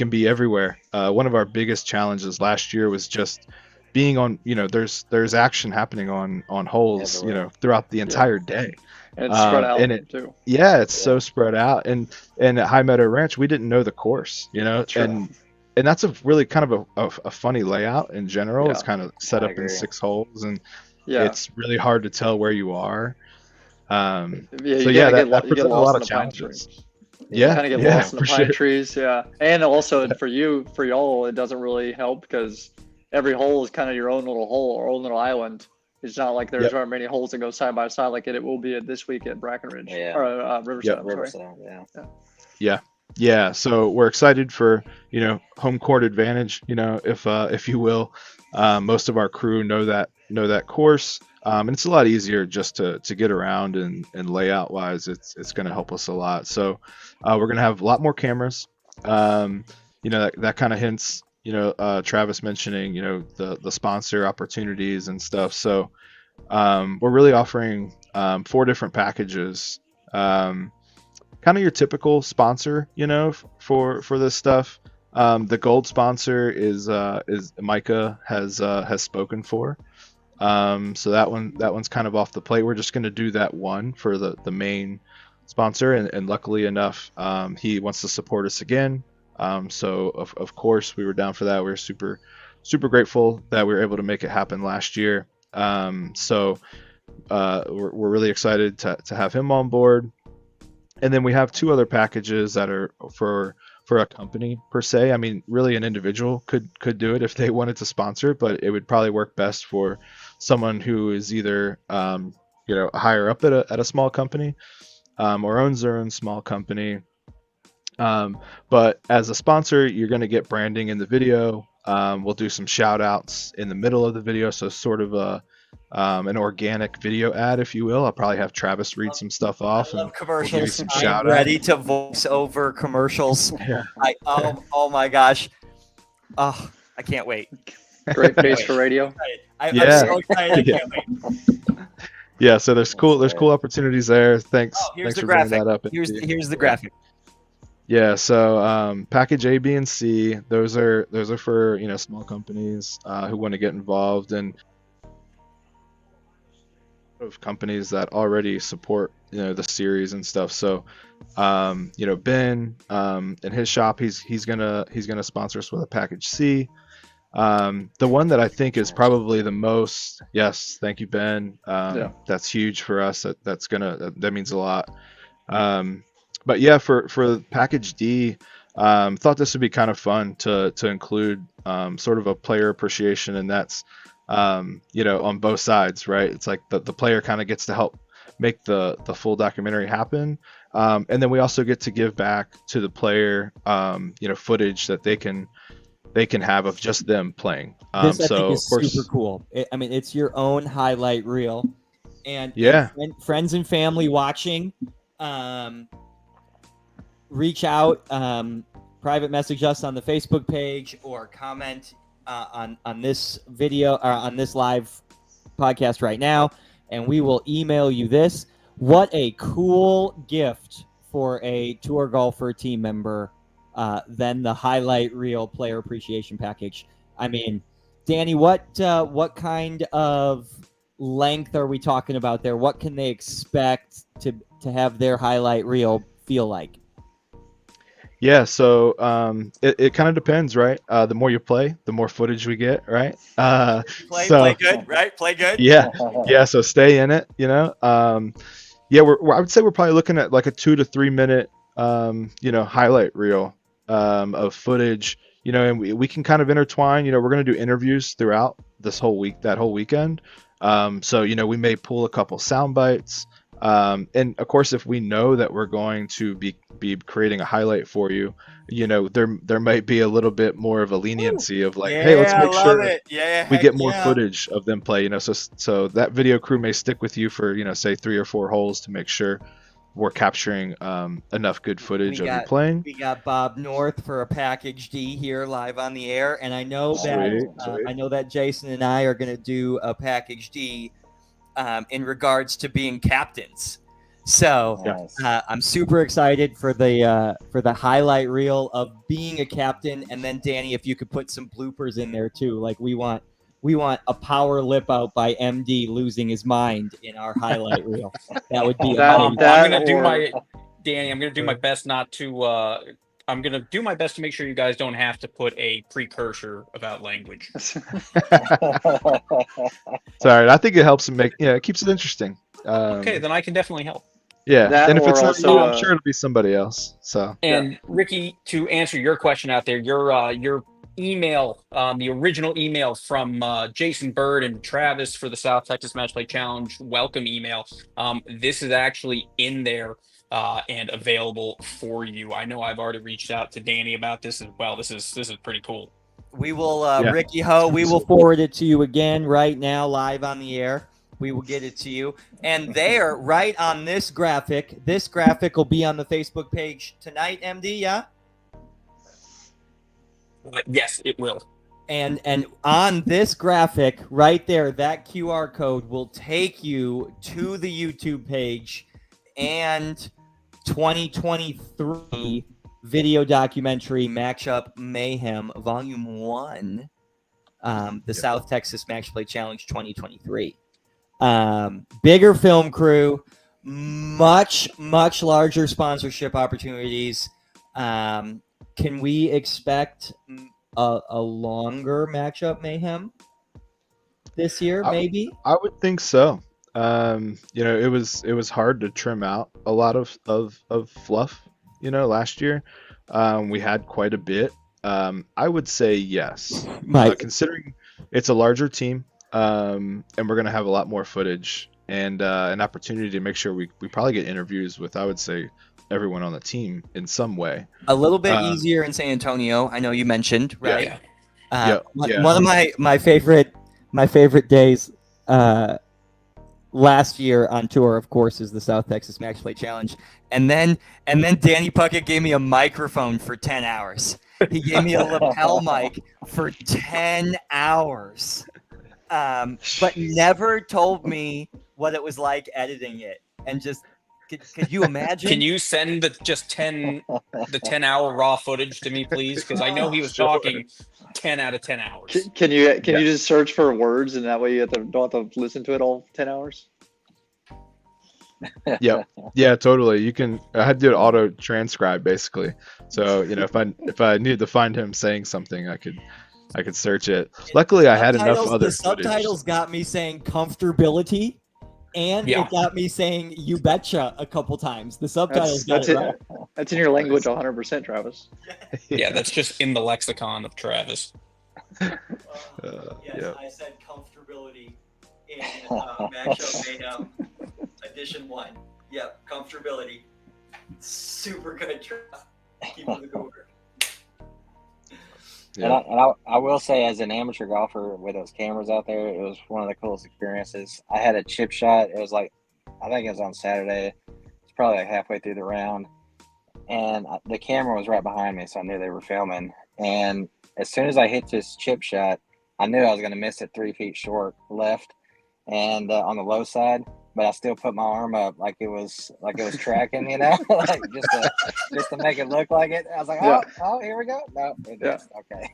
be everywhere. One of our biggest challenges last year was just being on, there's action happening on holes, throughout the entire day. And it's spread out too. Yeah, it's so spread out. And at High Meadow Ranch, we didn't know the course, and that's a really kind of a funny layout in general. Yeah. It's kind of set up in 6 holes, and Yeah. it's really hard to tell where you are. You So yeah, get that puts get up a lost lot in of the pine challenges. trees. Yeah, You kind of get yeah, lost in the for pine sure. trees, yeah. And also for y'all, it doesn't really help because every hole is kind of your own little hole or own little island. It's not like there's aren't many holes that go side by side like it will be this week at Brackenridge or Riverside. I'm sorry. Yeah, so we're excited for home court advantage. If you will, most of our crew know that course, and it's a lot easier just to get around and layout wise. It's going to help us a lot. So we're going to have a lot more cameras. That kind of hints. Travis mentioning the sponsor opportunities and stuff. So we're really offering 4 different packages. Kind of your typical sponsor, for this stuff. The gold sponsor is Micah has spoken for. So that one's kind of off the plate. We're just going to do that one for the main sponsor, and luckily enough, he wants to support us again. So of course we were down for that. We were super grateful that we were able to make it happen last year. So we're really excited to have him on board. And then we have 2 other packages that are for a company per se. I mean, really an individual could do it if they wanted to sponsor, but it would probably work best for someone who is either higher up at a small company, or owns their own small company. But as a sponsor, you're going to get branding in the video. We'll do some shout outs in the middle of the video. So sort of an organic video ad, if you will. I'll probably have Travis read some stuff off and Commercials. we'll give you some I'm shout ready outs. to voice over commercials. Yeah. Oh my gosh. Oh, I can't wait. Great pace for radio. I'm Yeah. so excited. I Yeah. can't wait. Yeah, so there's cool opportunities there. Thanks. Oh, here's Thanks the for bringing graphic. that up. Here's Andy. the graphic. Yeah, so package A, B, and C, those are for small companies who want to get involved, and of companies that already support the series and stuff. So Ben in his shop, he's gonna sponsor us with a package C. The one that I think is probably the most, yes, thank you, Ben. That's huge for us. That means a lot. But yeah, for package D, thought this would be kind of fun to include sort of a player appreciation, and that's on both sides, right? It's like the player kind of gets to help make the full documentary happen, and then we also get to give back to the player footage that they can have of just them playing. This I so think of is course, super cool. It's your own highlight reel, and yeah, friends and family watching, reach out, private message us on the Facebook page, or comment on this video or on this live podcast right now, and we will email you this. What a cool gift for a tour golfer team member than the highlight reel player appreciation package. I mean, Danny, what kind of length are we talking about there? What can they expect to have their highlight reel feel like? Yeah, so it kind of depends, right? The more you play, the more footage we get, right? Play good, right? Play good. Yeah. So stay in it, Yeah, I would say we're probably looking at like a 2 to 3 minute, highlight reel of footage, and we can kind of intertwine. We're going to do interviews throughout that whole weekend. So we may pull a couple sound bites. And of course, if we know that we're going to be creating a highlight for you, there might be a little bit more of a leniency of like, hey, let's make sure we get more footage of them play. So that video crew may stick with you for say 3 or 4 holes to make sure we're capturing enough good footage of you playing. We got Bob North for a package D here live on the air, and I know that Jason and I are going to do a package D in regards to being captains. So I'm super excited for the highlight reel of being a captain, and then Danny, if you could put some bloopers in there too, like we want a power lip out by MD losing his mind in our highlight reel. That would be I'm gonna do my best not to. I'm gonna do my best to make sure you guys don't have to put a precursor about language. Sorry, I think it helps it keeps it interesting. Okay, then I can definitely help. Yeah, and if it's not you, I'm sure it'll be somebody else. So Ricky, to answer your question out there, your email, the original email from Jason Bird and Travis for the South Texas Match Play Challenge welcome email. This is actually in there and available for you. I know I've already reached out to Danny about this as well. This is pretty cool. We will, Ricky Ho, we will forward it to you again right now, live on the air. We will get it to you. And there, right on this graphic will be on the Facebook page tonight, MD, yeah? Yes, it will. And on this graphic right there, that QR code will take you to the YouTube page and 2023 video documentary Matchup Mayhem Volume 1, the South Texas Match Play Challenge 2023. Bigger film crew, much larger sponsorship opportunities. Can we expect a longer Matchup Mayhem this year? Maybe I would think so. It was hard to trim out a lot of fluff. Last year, we had quite a bit. I would say yes, considering it's a larger team. And we're going to have a lot more footage and an opportunity to make sure we probably get interviews with, I would say, everyone on the team in some way. A little bit easier in San Antonio. I know you mentioned, right? Yeah. One of my favorite days last year on tour, of course, is the South Texas Match Play Challenge. And then Danny Puckett gave me a microphone for 10 hours. He gave me a lapel mic for 10 hours. But never told me what it was like editing it, and just could you imagine? Can you send the 10-hour raw footage to me, please? Because I know he was talking 10 out of 10 hours. Can you just search for words, and that way you don't have to listen to it all 10 hours? Yep. Yeah, totally. You can. I had to do it auto transcribe basically. So if I needed to find him saying something, I could search it. Luckily, I had enough other The subtitles footage. got me saying comfortability, and Yeah. it got me saying you betcha a couple times. The subtitles That's got it. it right. That's in your language 100%, Travis. Yeah, that's just in the lexicon of Travis. Yes, Yeah. I said comfortability in Matchup Mayhem Edition 1. Yep, comfortability. Super good. Keep it going. Yeah. And I will say, as an amateur golfer with those cameras out there, it was one of the coolest experiences. I had a chip shot. It was like, I think it was on Saturday. It's probably like halfway through the round. And the camera was right behind me, so I knew they were filming. And as soon as I hit this chip shot, I knew I was going to miss it 3 feet short left and on the low side. But I still put my arm up like it was tracking, like just to make it look like it. I was like, oh, here we go. No, it is. Okay.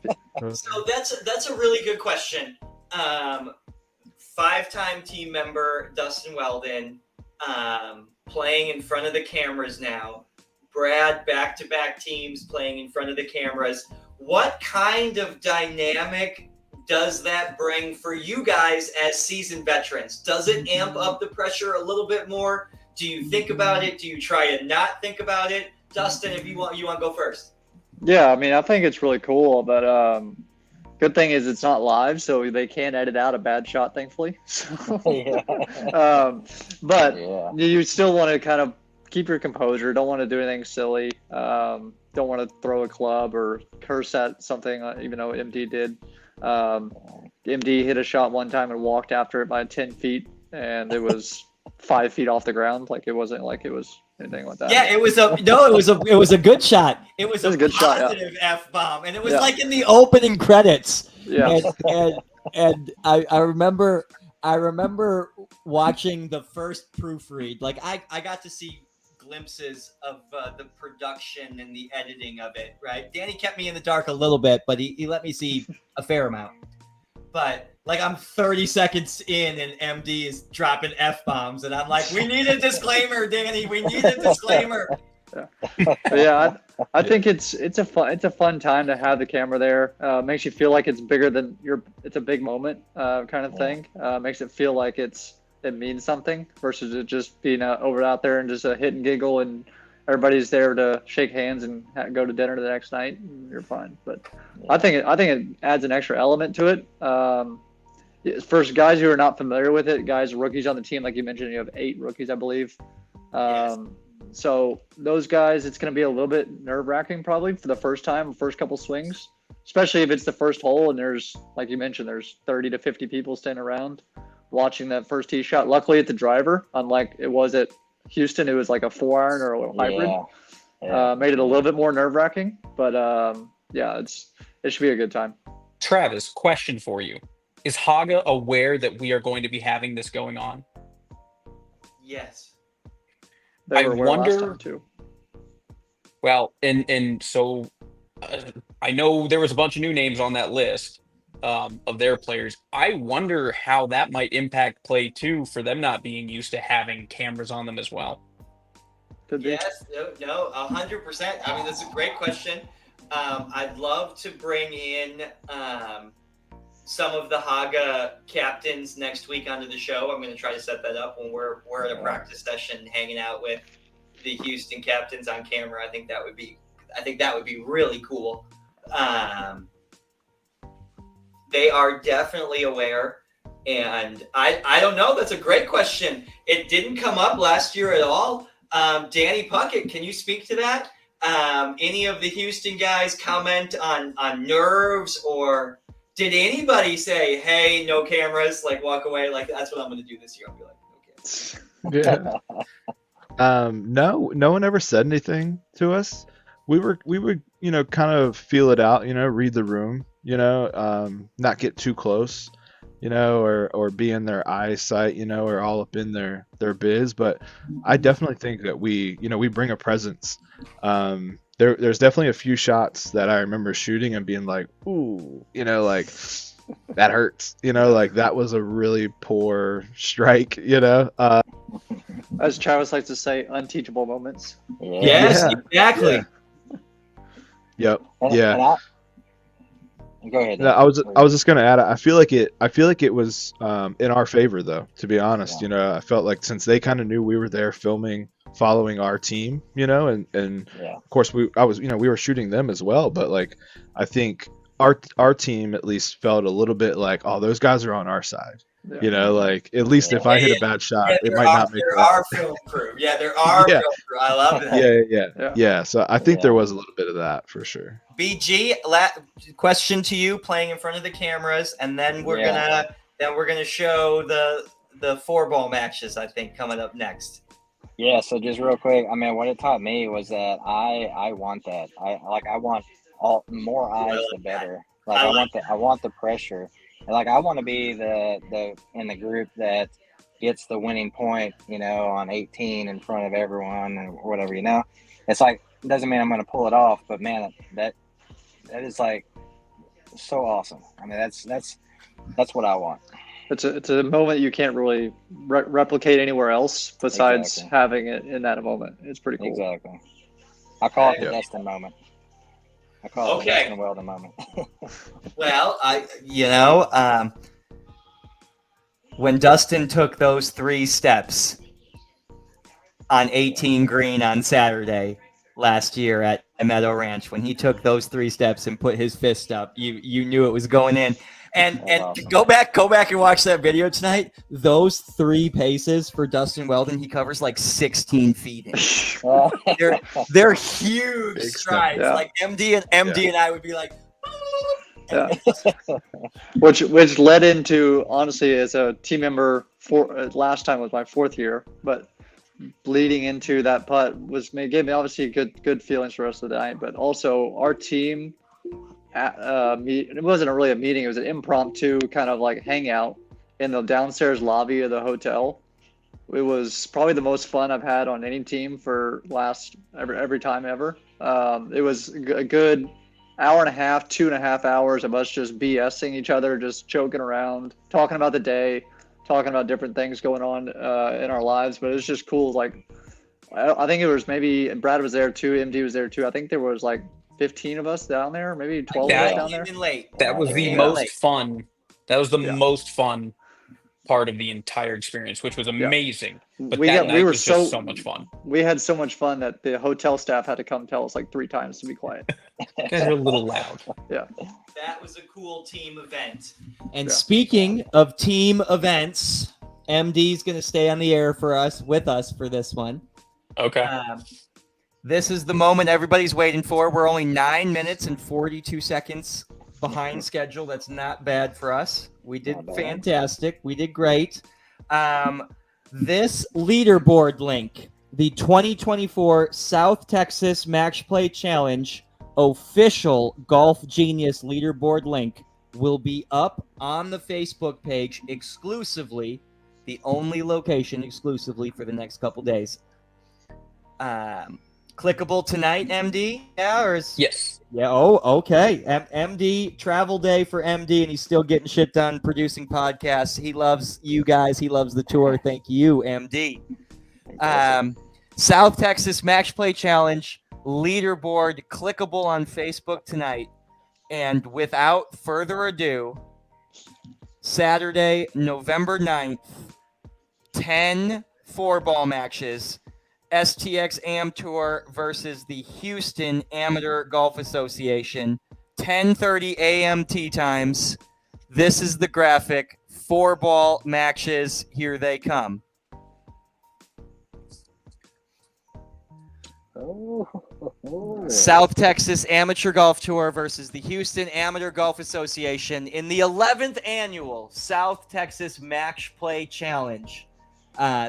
So that's a really good question. 5-time team member Dustin Weldon, playing in front of the cameras now. Brad, back-to-back teams playing in front of the cameras. What kind of dynamic does that bring for you guys as seasoned veterans? Does it amp up the pressure a little bit more? Do you think about it? Do you try to not think about it? Dustin, if you want to go first. Yeah, I mean, I think it's really cool, but good thing is it's not live, so they can't edit out a bad shot, thankfully. So, but you still want to kind of keep your composure. Don't want to do anything silly. Don't want to throw a club or curse at something, even though MD did. MD hit a shot one time and walked after it by 10 feet, and it was 5 feet off the ground. Like, it wasn't like it was anything like that. Yeah, it was a good shot. It was a good shot, Positive F-bomb, and it was like like in the opening credits. Yeah. And I remember watching the first proofread. Like I got to see glimpses of the production and the editing of it, right? Danny kept me in the dark a little bit, but he let me see a fair amount. But like, I'm 30 seconds in and MD is dropping F-bombs, and I'm like, we need a disclaimer, Danny. We need a disclaimer. Yeah, I think it's a fun time to have the camera there. Makes you feel like it's bigger than it's a big moment, kind of thing. Makes it feel like it means something versus it just being over out there and just a hit and giggle, and everybody's there to shake hands and go to dinner the next night, and you're fine. But I think it adds an extra element to it. For guys who are not familiar with it, rookies on the team, like you mentioned, you have 8 rookies, I believe. Yes. So those guys, it's going to be a little bit nerve-wracking probably for the first couple swings, especially if it's the first hole and there's, like you mentioned, there's 30 to 50 people standing around watching that first tee shot. Luckily, at the driver, unlike it was at Houston, it was like a 4-iron or a hybrid. Made it a little bit more nerve-wracking, but it should be a good time. Travis, question for you. Is Haga aware that we are going to be having this going on? Yes. They I were aware last wonder- time too. Well, and so I know there was a bunch of new names on that list of their players. I wonder how that might impact play too, for them not being used to having cameras on them as well. Could be. Yes, no, 100%. I mean, that's a great question. I'd love to bring in some of the Haga captains next week onto the show. I'm going to try to set that up when we're at a practice session, hanging out with the Houston captains on camera. I think that would be really cool. They are definitely aware, and I don't know. That's a great question. It didn't come up last year at all. Danny Puckett, can you speak to that? Any of the Houston guys comment on nerves, or did anybody say, hey, no cameras, like walk away, like that's what I'm going to do this year? I'll be like, okay. Yeah. No one ever said anything to us. We would, kind of feel it out, read the room, not get too close. or be in their eyesight, or all up in their biz. But I definitely think that we bring a presence. There's definitely a few shots that I remember shooting and being like, ooh, like that hurts, like that was a really poor strike, As Travis likes to say, unteachable moments. Yes, Yeah. exactly. Yep. And, Yeah. and go ahead. No, I was just gonna add. I feel like it was in our favor, though. To be honest, I felt like since they kind of knew we were there filming, following our team, and Yeah. of course we were shooting them as well. But like, I think our team at least felt a little bit like, oh, those guys are on our side. Yeah. Like at least if I hit a bad shot, it might not make there the are film crew. Yeah, there are Yeah. film crew. I love that. Yeah. So I think there Yeah. was a little bit of that for sure. BG, question to you, playing in front of the cameras, and then we're gonna show the 4-ball matches. I think coming up next. Yeah, so just real quick, I mean, what it taught me was that I want that. I want more eyes, the better. Like I want the pressure. And like I want to be the in the group that gets the winning point, on 18 in front of everyone or whatever, It's like, it doesn't mean I'm going to pull it off, but man, that is like so awesome. I mean, that's what I want. It's a moment you can't really replicate anywhere else besides Exactly. having it in that moment. It's pretty cool. Exactly. I call it the Dustin moment. I call it the Dustin Weldon moment. Well, when Dustin took those 3 steps on 18 green on Saturday last year at Meadow Ranch, when he took those 3 steps and put his fist up, you knew it was going in. And awesome. go back and watch that video tonight. Those 3 paces for Dustin Weldon, he covers like 16 feet in. They're huge Big step. strides. Yeah. Like MD and I would be like, Yeah. which led into, honestly, as a team member last time was my 4th year, but bleeding into that putt gave me obviously good feelings for the rest of the night, but also our team. It wasn't really a meeting. It was an impromptu kind of like hangout in the downstairs lobby of the hotel. It was probably the most fun I've had on any team for every time ever. It was a good hour and a half, 2.5 hours of us just BSing each other, just joking around, talking about the day, talking about different things going on in our lives. But it was just cool. Like, I think it was maybe Brad was there too, MD was there too. I think there was like 15 of us down there, maybe 12 of us down there. That was the most fun. That was the most fun part of the entire experience, which was amazing. But we were was just so much fun. We had so much fun that the hotel staff had to come tell us like 3 times to be quiet. You guys are a little loud. Yeah. That was a cool team event. And speaking of team events, MD's going to stay on the air with us for this one. Okay. This is the moment everybody's waiting for. We're only 9 minutes and 42 seconds behind schedule. That's not bad for us. We did Fantastic. We did great. This leaderboard link, the 2024 South Texas Match Play Challenge official Golf Genius leaderboard link, will be up on the Facebook page exclusively, the only location exclusively for the next couple days. Clickable tonight, MD? Yeah, or is... Yes. Yeah. Oh, okay. MD, travel day for MD, and he's still getting shit done producing podcasts. He loves you guys. He loves the tour. Thank you, MD. South Texas Match Play Challenge leaderboard, clickable on Facebook tonight. And without further ado, Saturday, November 9th, 10 4-ball matches. STX Am Tour versus the Houston Amateur Golf Association. 10:30 a.m. tee times. This is the graphic. 4-ball matches. Here they come. South Texas Amateur Golf Tour versus the Houston Amateur Golf Association in the 11th annual South Texas Match Play Challenge.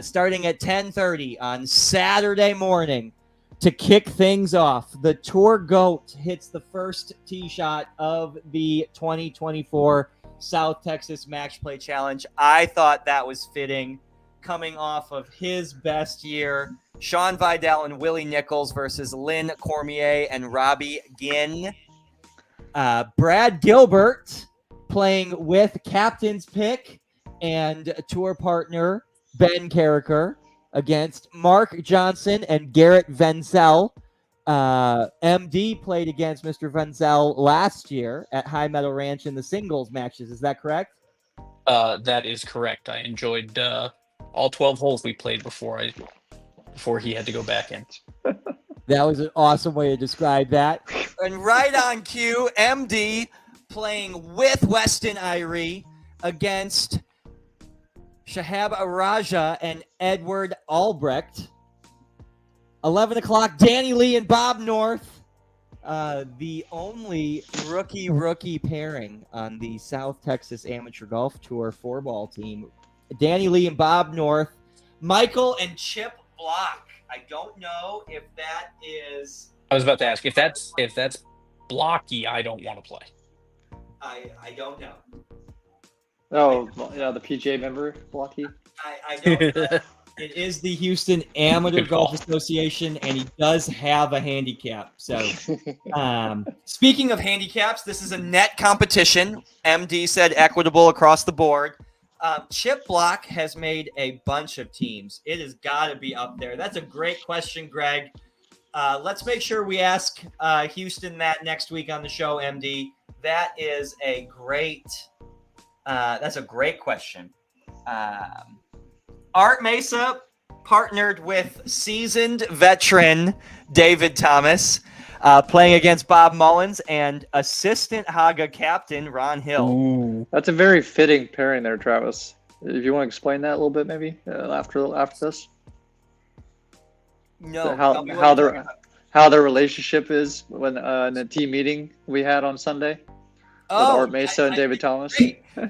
Starting at 10:30 on Saturday morning. To kick things off, the Tour GOAT hits the first tee shot of the 2024 South Texas Match Play Challenge. I thought that was fitting, coming off of his best year. Sean Vidal and Willie Nichols versus Lynn Cormier and Robbie Ginn. Brad Gilbert playing with Captain's Pick and tour partner Ben Carricker against Mark Johnson and Garrett Venzel. MD played against Mr. Venzel last year at High Meadow Ranch in the singles matches. Is that correct? That is correct. I enjoyed all 12 holes we played before he had to go back in. That was an awesome way to describe that. And right on cue, MD playing with Weston Irie against Shahab Araja and Edward Albrecht. 11 o'clock, Danny Lee and Bob North. The only rookie pairing on the South Texas Amateur Golf Tour 4-ball team. Danny Lee and Bob North. Michael and Chip Block. I don't know if that is... I was about to ask if that's blocky. I don't want to play. I don't know. Oh, yeah, the PGA member, Blocky. I don't know. It is the Houston Amateur Golf Association, and he does have a handicap. So, Speaking of handicaps, this is a net competition. MD said equitable across the board. Chip Block has made a bunch of teams. It has got to be up there. That's a great question, Greg. Let's make sure we ask Houston that next week on the show, MD. That is a great. That's a great question. Art Mesa partnered with seasoned veteran David Thomas, playing against Bob Mullins and assistant Haga captain Ron Hill. Ooh. That's a very fitting pairing there, Travis. If you want to explain that a little bit, maybe after this. No, how their relationship is when in the team meeting we had on Sunday with Art Mesa and David Thomas.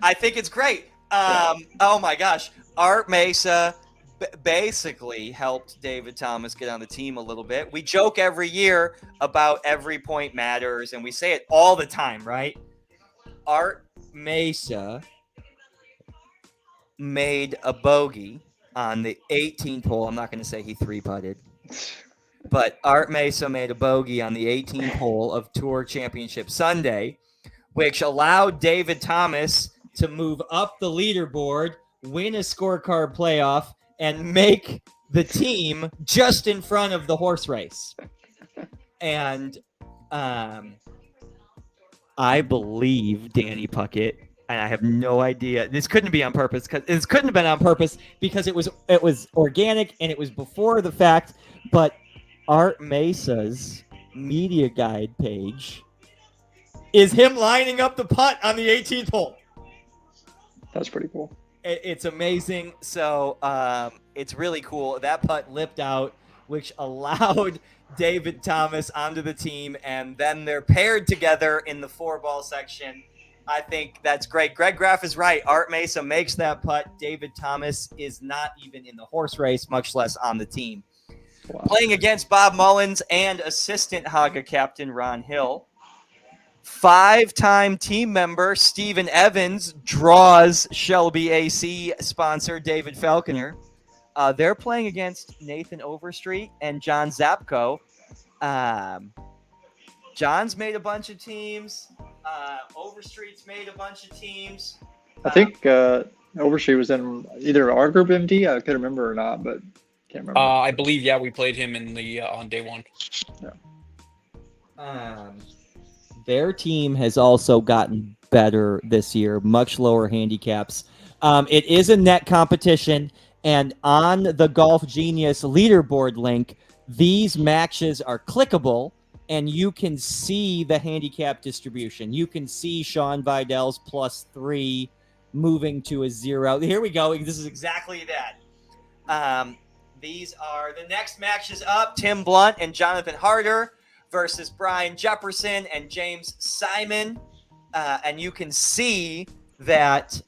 I think it's great. Oh my gosh, Art Mesa basically helped David Thomas get on the team a little bit. We joke every year about every point matters, and we say it all the time, right? Art Mesa made a bogey on the 18th hole. I'm not going to say he 3-putted, but Art Mesa made a bogey on the 18th hole of Tour Championship Sunday, which allowed David Thomas to move up the leaderboard, win a scorecard playoff, and make the team just in front of the horse race. And I believe Danny Puckett, and I have no idea. This couldn't be on purpose because it was organic and it was before the fact. But Art Mesa's media guide page is him lining up the putt on the 18th hole. That's pretty cool. It's amazing. So it's really cool. That putt lipped out, which allowed David Thomas onto the team, and then they're paired together in the 4-ball section. I think that's great. Greg Graff is right. Art Mesa makes that putt. David Thomas is not even in the horse race, much less on the team. Wow. Playing against Bob Mullins and assistant Haga captain Ron Hill. 5-time team member Stephen Evans draws Shelby AC sponsor David Falconer. They're playing against Nathan Overstreet and John Zapko. John's made a bunch of teams. Overstreet's made a bunch of teams. I think Overstreet was in either our group MD. I could remember or not, but can't remember. I believe, we played him in the on day one. Yeah. Their team has also gotten better this year, much lower handicaps. It is a net competition, and on the Golf Genius leaderboard link, these matches are clickable, and you can see the handicap distribution. You can see Sean Vidal's +3 moving to a 0. Here we go. This is Exactly that. These are the next matches up. Tim Blunt and Jonathan Harder versus Brian Jefferson and James Simon. And you can see that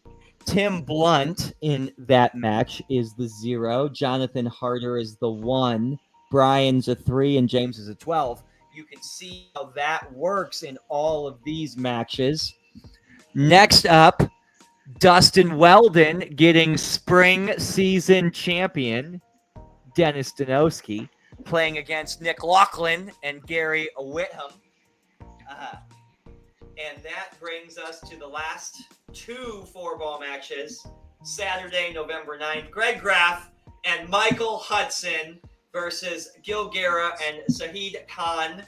Tim Blunt in that match is the 0. Jonathan Harder is the 1. Brian's a 3 and James is a 12. You can see how that works in all of these matches. Next up, Dustin Weldon getting spring season champion Dennis Stanowski. Playing against Nick Laughlin and Gary Whitham. And that brings us to the last 2 4-ball matches. Saturday, November 9th. Greg Graff and Michael Hudson versus Gil Guerra and Sahid Khan.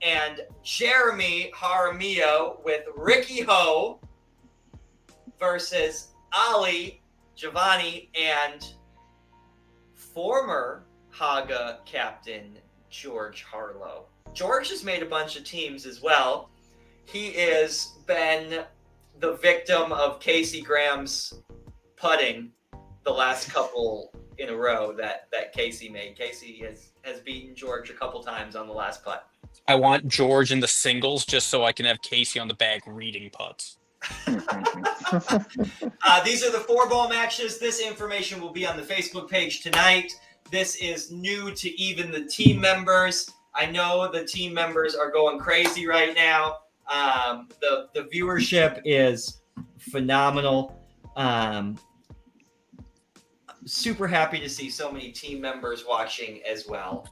And Jeremy Jaramillo with Ricky Ho versus Ali Giovanni and former Haga captain George Harlow. George has made a bunch of teams as well. He has been the victim of Casey Graham's putting the last couple in a row that Casey made. Casey has beaten George a couple times on the last putt. I want George in the singles just so I can have Casey on the bag reading putts. These are the 4-ball matches. This information will be on the Facebook page tonight. This is new to even the team members. I know the team members are going crazy right now. The viewership is phenomenal. Super happy to see so many team members watching as well.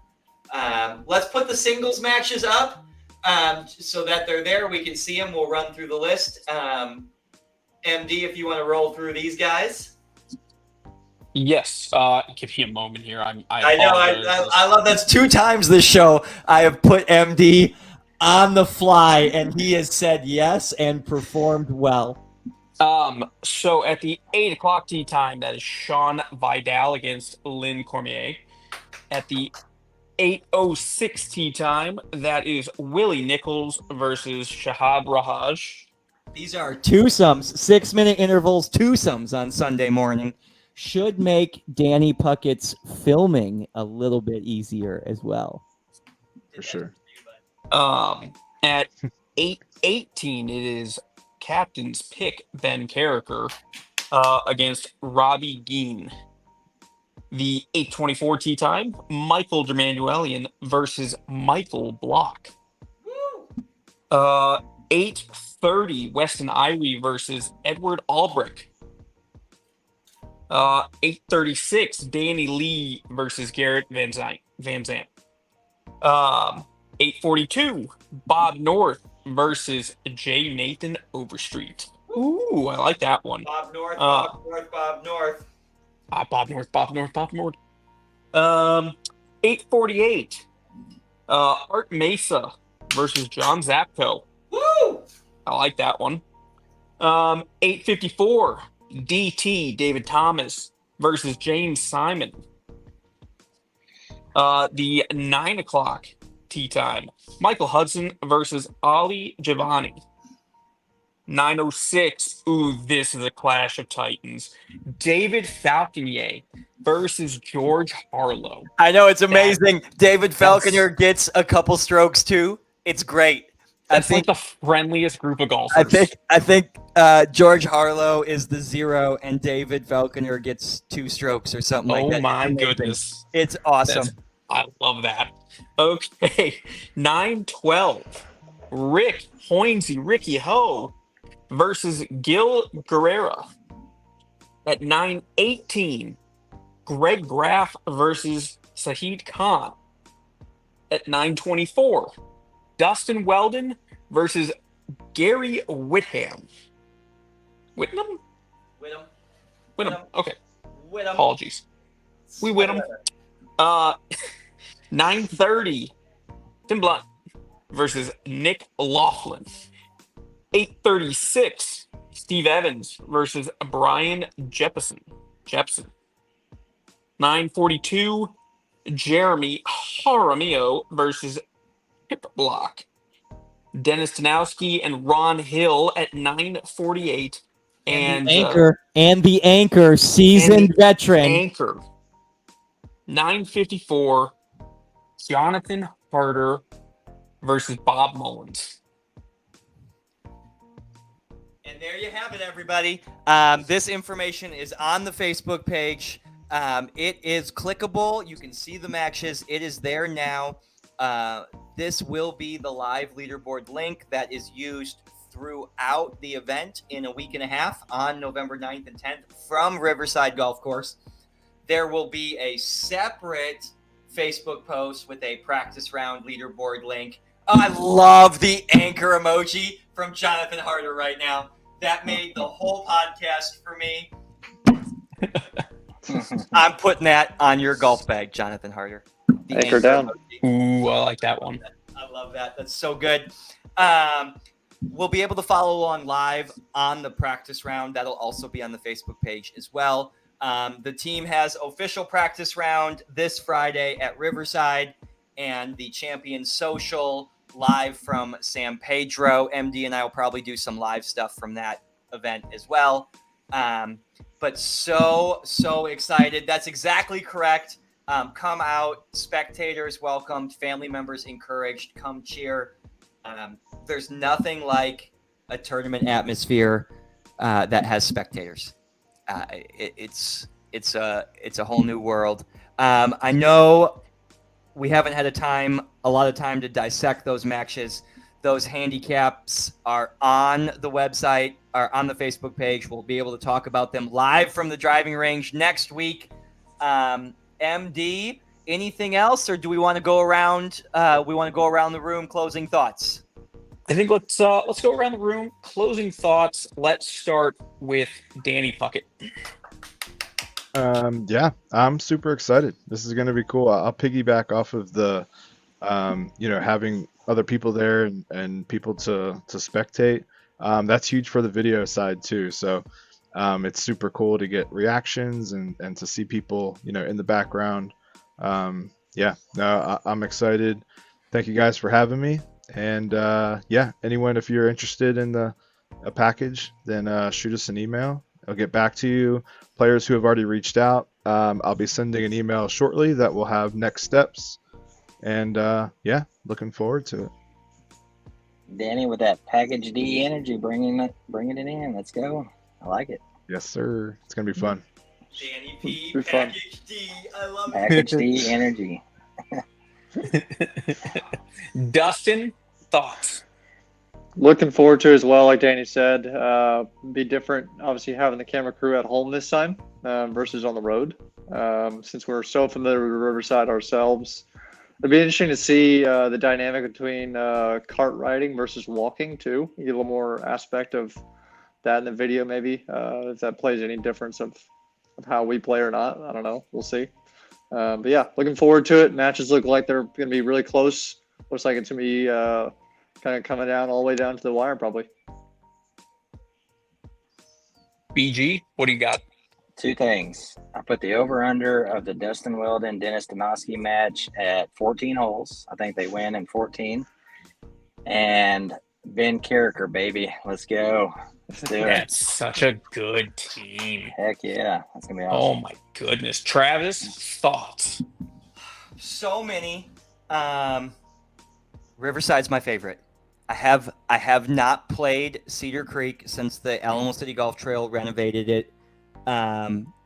Let's put the singles matches up so that they're there. We can see them. We'll run through the list. MD, if you want to roll through these guys. Yes. Give me a moment here. I know. I love that's 2 times this show I have put MD on the fly, and he has said yes and performed well. So at the 8 o'clock tee time, that is Sean Vidal against Lynn Cormier. At the 8:06 tee time, that is Willie Nichols versus Shahab Rahaj. These are Twosomes, 6-minute intervals, twosomes on Sunday morning. Should make Danny Puckett's filming a little bit easier as well. For sure. At 8:18, it is Captain's Pick Ben Carricker against Robbie Geen. The 8:24 tee time, Michael Germanuelian versus Michael Block. 8:30, Weston Irie versus Edward Albrecht. 8:36, Danny Lee versus Garrett Van Zandt. 8:42, Bob North versus J. Nathan Overstreet. Ooh, I like that one. Bob North. Bob North. 8:48, Art Mesa versus John Zapko. Woo! I like that one. 8:54, DT David Thomas versus James Simon. The 9 o'clock tee time, Michael Hudson versus Ali Giovanni. 9:06. Ooh, this is a clash of titans. David Falconier versus George Harlow. I know, it's amazing. David Falconer gets a couple strokes too. It's great. That's like the friendliest group of golfers. I think George Harlow is the 0 and David Falconer gets 2 strokes or something like that. Oh my goodness. It's awesome. I love that. Okay. 9:12. Ricky Ho versus Gil Guerrera. At 9:18, Greg Graff versus Sahid Khan. At 9:24, Dustin Weldon versus Gary Whitham. Whitnam? Okay. Apologies. We Whittam. 9:30, Tim Blunt versus Nick Laughlin. 8:36, Steve Evans versus Brian Jeppesen. 9:42, Jeremy Jaramillo versus Pip Block. Dennis Stanowski and Ron Hill at 9:48. And the anchor, seasoned veteran. Anchor. 9:54, Jonathan Harder versus Bob Mullins. And there you have it, everybody. This information is on the Facebook page. It is clickable. You can see the matches. It is there now. This will be the live leaderboard link that is used throughout the event in a week and a half on November 9th and 10th from Riverside Golf Course. There will be a separate Facebook post with a practice round leaderboard link. Oh, I love the anchor emoji from Jonathan Harder right now. That made the whole podcast for me. I'm putting that on your golf bag, Jonathan Harder. The Anchor down. emoji. Ooh, I like that one. I love that. That's so good. We'll be able to follow along live on the practice round. That'll also be on the Facebook page as well. The team has official practice round this Friday at Riverside, and the Champion Social live from San Pedro. MD and I will probably do some live stuff from that event as well. But so excited. That's exactly correct. Come out, spectators welcomed, family members encouraged, come cheer. There's nothing like a tournament atmosphere that has spectators. It's a whole new world. I know we haven't had a lot of time to dissect those matches. Those handicaps are on the website, are on the Facebook page. We'll be able to talk about them live from the driving range next week. MD, anything else, or do we want to go around? We want to go around the room, closing thoughts. I think let's go around the room. Closing thoughts. Let's start with Danny Puckett. Yeah, I'm super excited. This is going to be cool. I'll piggyback off of the, having other people there and people to spectate. That's huge for the video side too. So it's super cool to get reactions and to see people, in the background. I'm excited. Thank you guys for having me. And anyone, if you're interested in a package, then shoot us an email. I'll get back to you. Players who have already reached out, I'll be sending an email shortly that will have next steps. And looking forward to it. Danny, with that package D energy, bringing it in. Let's go. I like it. Yes, sir. It's gonna be fun. Danny P, Be fun. Package D. I love it. Package D energy. Dustin, thoughts? Looking forward to it as well, like Danny said. Be different, obviously, having the camera crew at home this time versus on the road. Since we're so familiar with Riverside ourselves, it'll be interesting to see the dynamic between cart riding versus walking too. You get a little more aspect of that in the video, maybe if that plays any difference of how we play or not. I don't know. We'll see. But yeah, looking forward to it. Matches look like they're going to be really close. Looks like it's going to be kind of coming down all the way down to the wire, probably. BG, what do you got? Two things. I put the over-under of the Dustin Weldon Dennis Donosky match at 14 holes. I think they win in 14. And Ben Carricker, baby. Let's go. Let's do it. That's such a good team. Heck yeah. That's going to be Oh awesome. my goodness. Travis, thoughts? So many. Riverside's my favorite. I have not played Cedar Creek since the Alamo City Golf Trail renovated it.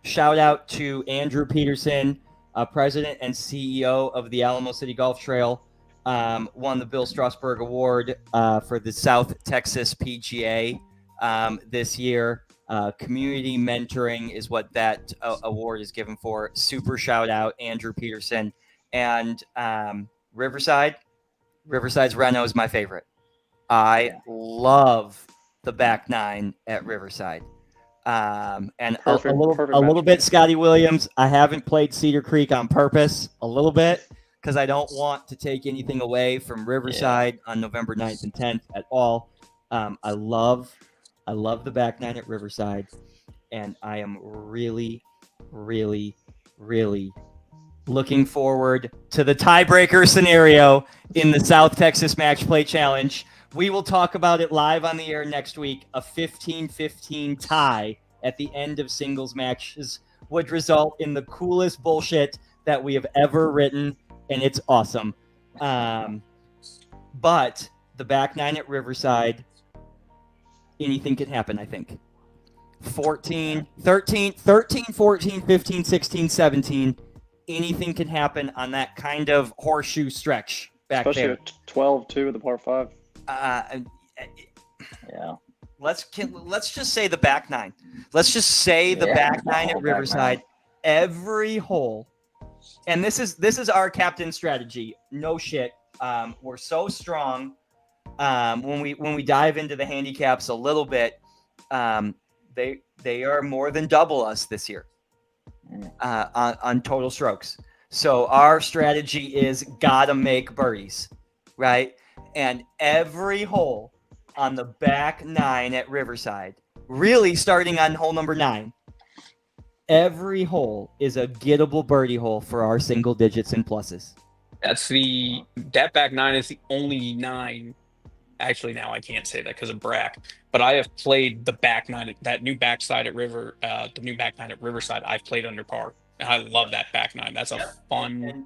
Shout out to Andrew Peterson, president and CEO of the Alamo City Golf Trail. Won the Bill Strasberg Award for the South Texas PGA this year. Community mentoring is what that award is given for. Super shout out, Andrew Peterson. And Riverside's Reno is my favorite. I love the back nine at Riverside. And Perfect a little bit Scotty Williams. I haven't played Cedar Creek on purpose, a little bit, because I don't want to take anything away from Riverside on November 9th and 10th at all. I love the back nine at Riverside, and I am really, really, really looking forward to the tiebreaker scenario in the South Texas Match Play Challenge. We will talk about it live on the air next week. A 15-15 tie at the end of singles matches would result in the coolest bullshit that we have ever written, and it's awesome. But the back nine at Riverside, anything can happen, I think. 13, 14, 15, 16, 17. Anything can happen on that kind of horseshoe stretch back Especially uh, there. at 12 too with the par 5. Yeah. Let's just say the back nine. Let's just say the back nine at Riverside. Every hole, and this is our captain strategy. No shit. We're so strong. When we dive into the handicaps a little bit, they are more than double us this year on total strokes. So our strategy is gotta make birdies, right? And every hole on the back nine at Riverside, really starting on hole number 9, every hole is a gettable birdie hole for our single digits and pluses. That back 9 is the only 9. Actually, now I can't say that because of Brack, but I have played the back 9, that new backside at the new back 9 at Riverside. I've played under par. I love that back 9. That's a fun.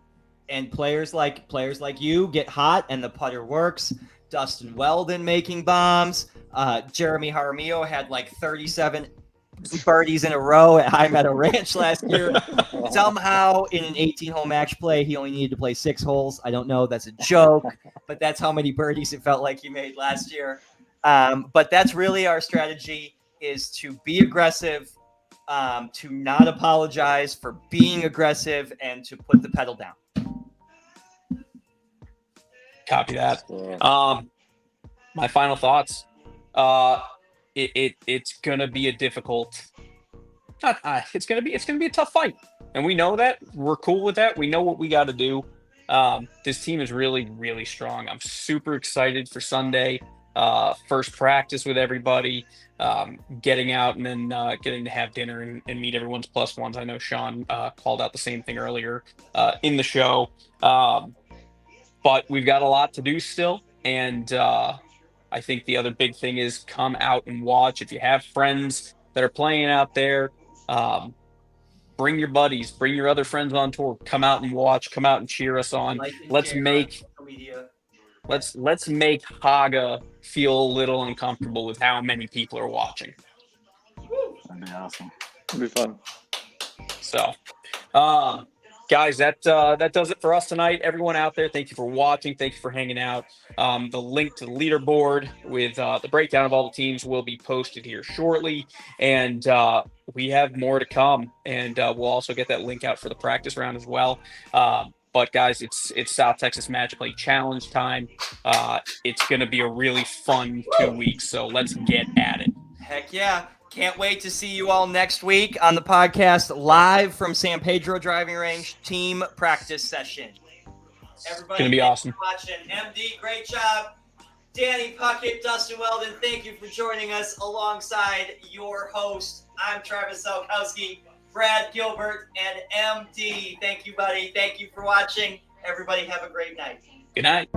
And players like you get hot and the putter works. Dustin Weldon making bombs. Jeremy Jaramillo had like 37 birdies in a row at High Meadow Ranch last year. Somehow in an 18-hole match play, he only needed to play 6 holes. I don't know. That's a joke, but that's how many birdies it felt like he made last year. But that's really our strategy, is to be aggressive, to not apologize for being aggressive, and to put the pedal down. Copy that. My final thoughts. It's gonna be a difficult. It's gonna be a tough fight, and we know that. We're cool with that. We know what we got to do. This team is really, really strong. I'm super excited for Sunday. First practice with everybody. Getting out and then getting to have dinner and meet everyone's plus ones. I know Sean called out the same thing earlier in the show. But we've got a lot to do still, and I think the other big thing is come out and watch. If you have friends that are playing out there, bring your buddies, bring your other friends on tour. Come out and watch. Come out and cheer us on. Let's make Haga feel a little uncomfortable with how many people are watching. That'd be awesome. It'll be fun. So, guys, that does it for us tonight. Everyone out there, thank you for watching. Thank you for hanging out. The link to the leaderboard with the breakdown of all the teams will be posted here shortly. And we have more to come. And we'll also get that link out for the practice round as well. But guys, it's South Texas Match Play Challenge time. It's going to be a really fun 2 weeks. So let's get at it. Heck yeah. Can't wait to see you all next week on the podcast live from San Pedro Driving Range team practice session. Everybody, it's gonna be awesome. For watching. MD, great job. Danny Puckett, Dustin Weldon, thank you for joining us alongside your host. I'm Travis Salkowski, Brad Gilbert, and MD. Thank you, buddy. Thank you for watching. Everybody have a great night. Good night.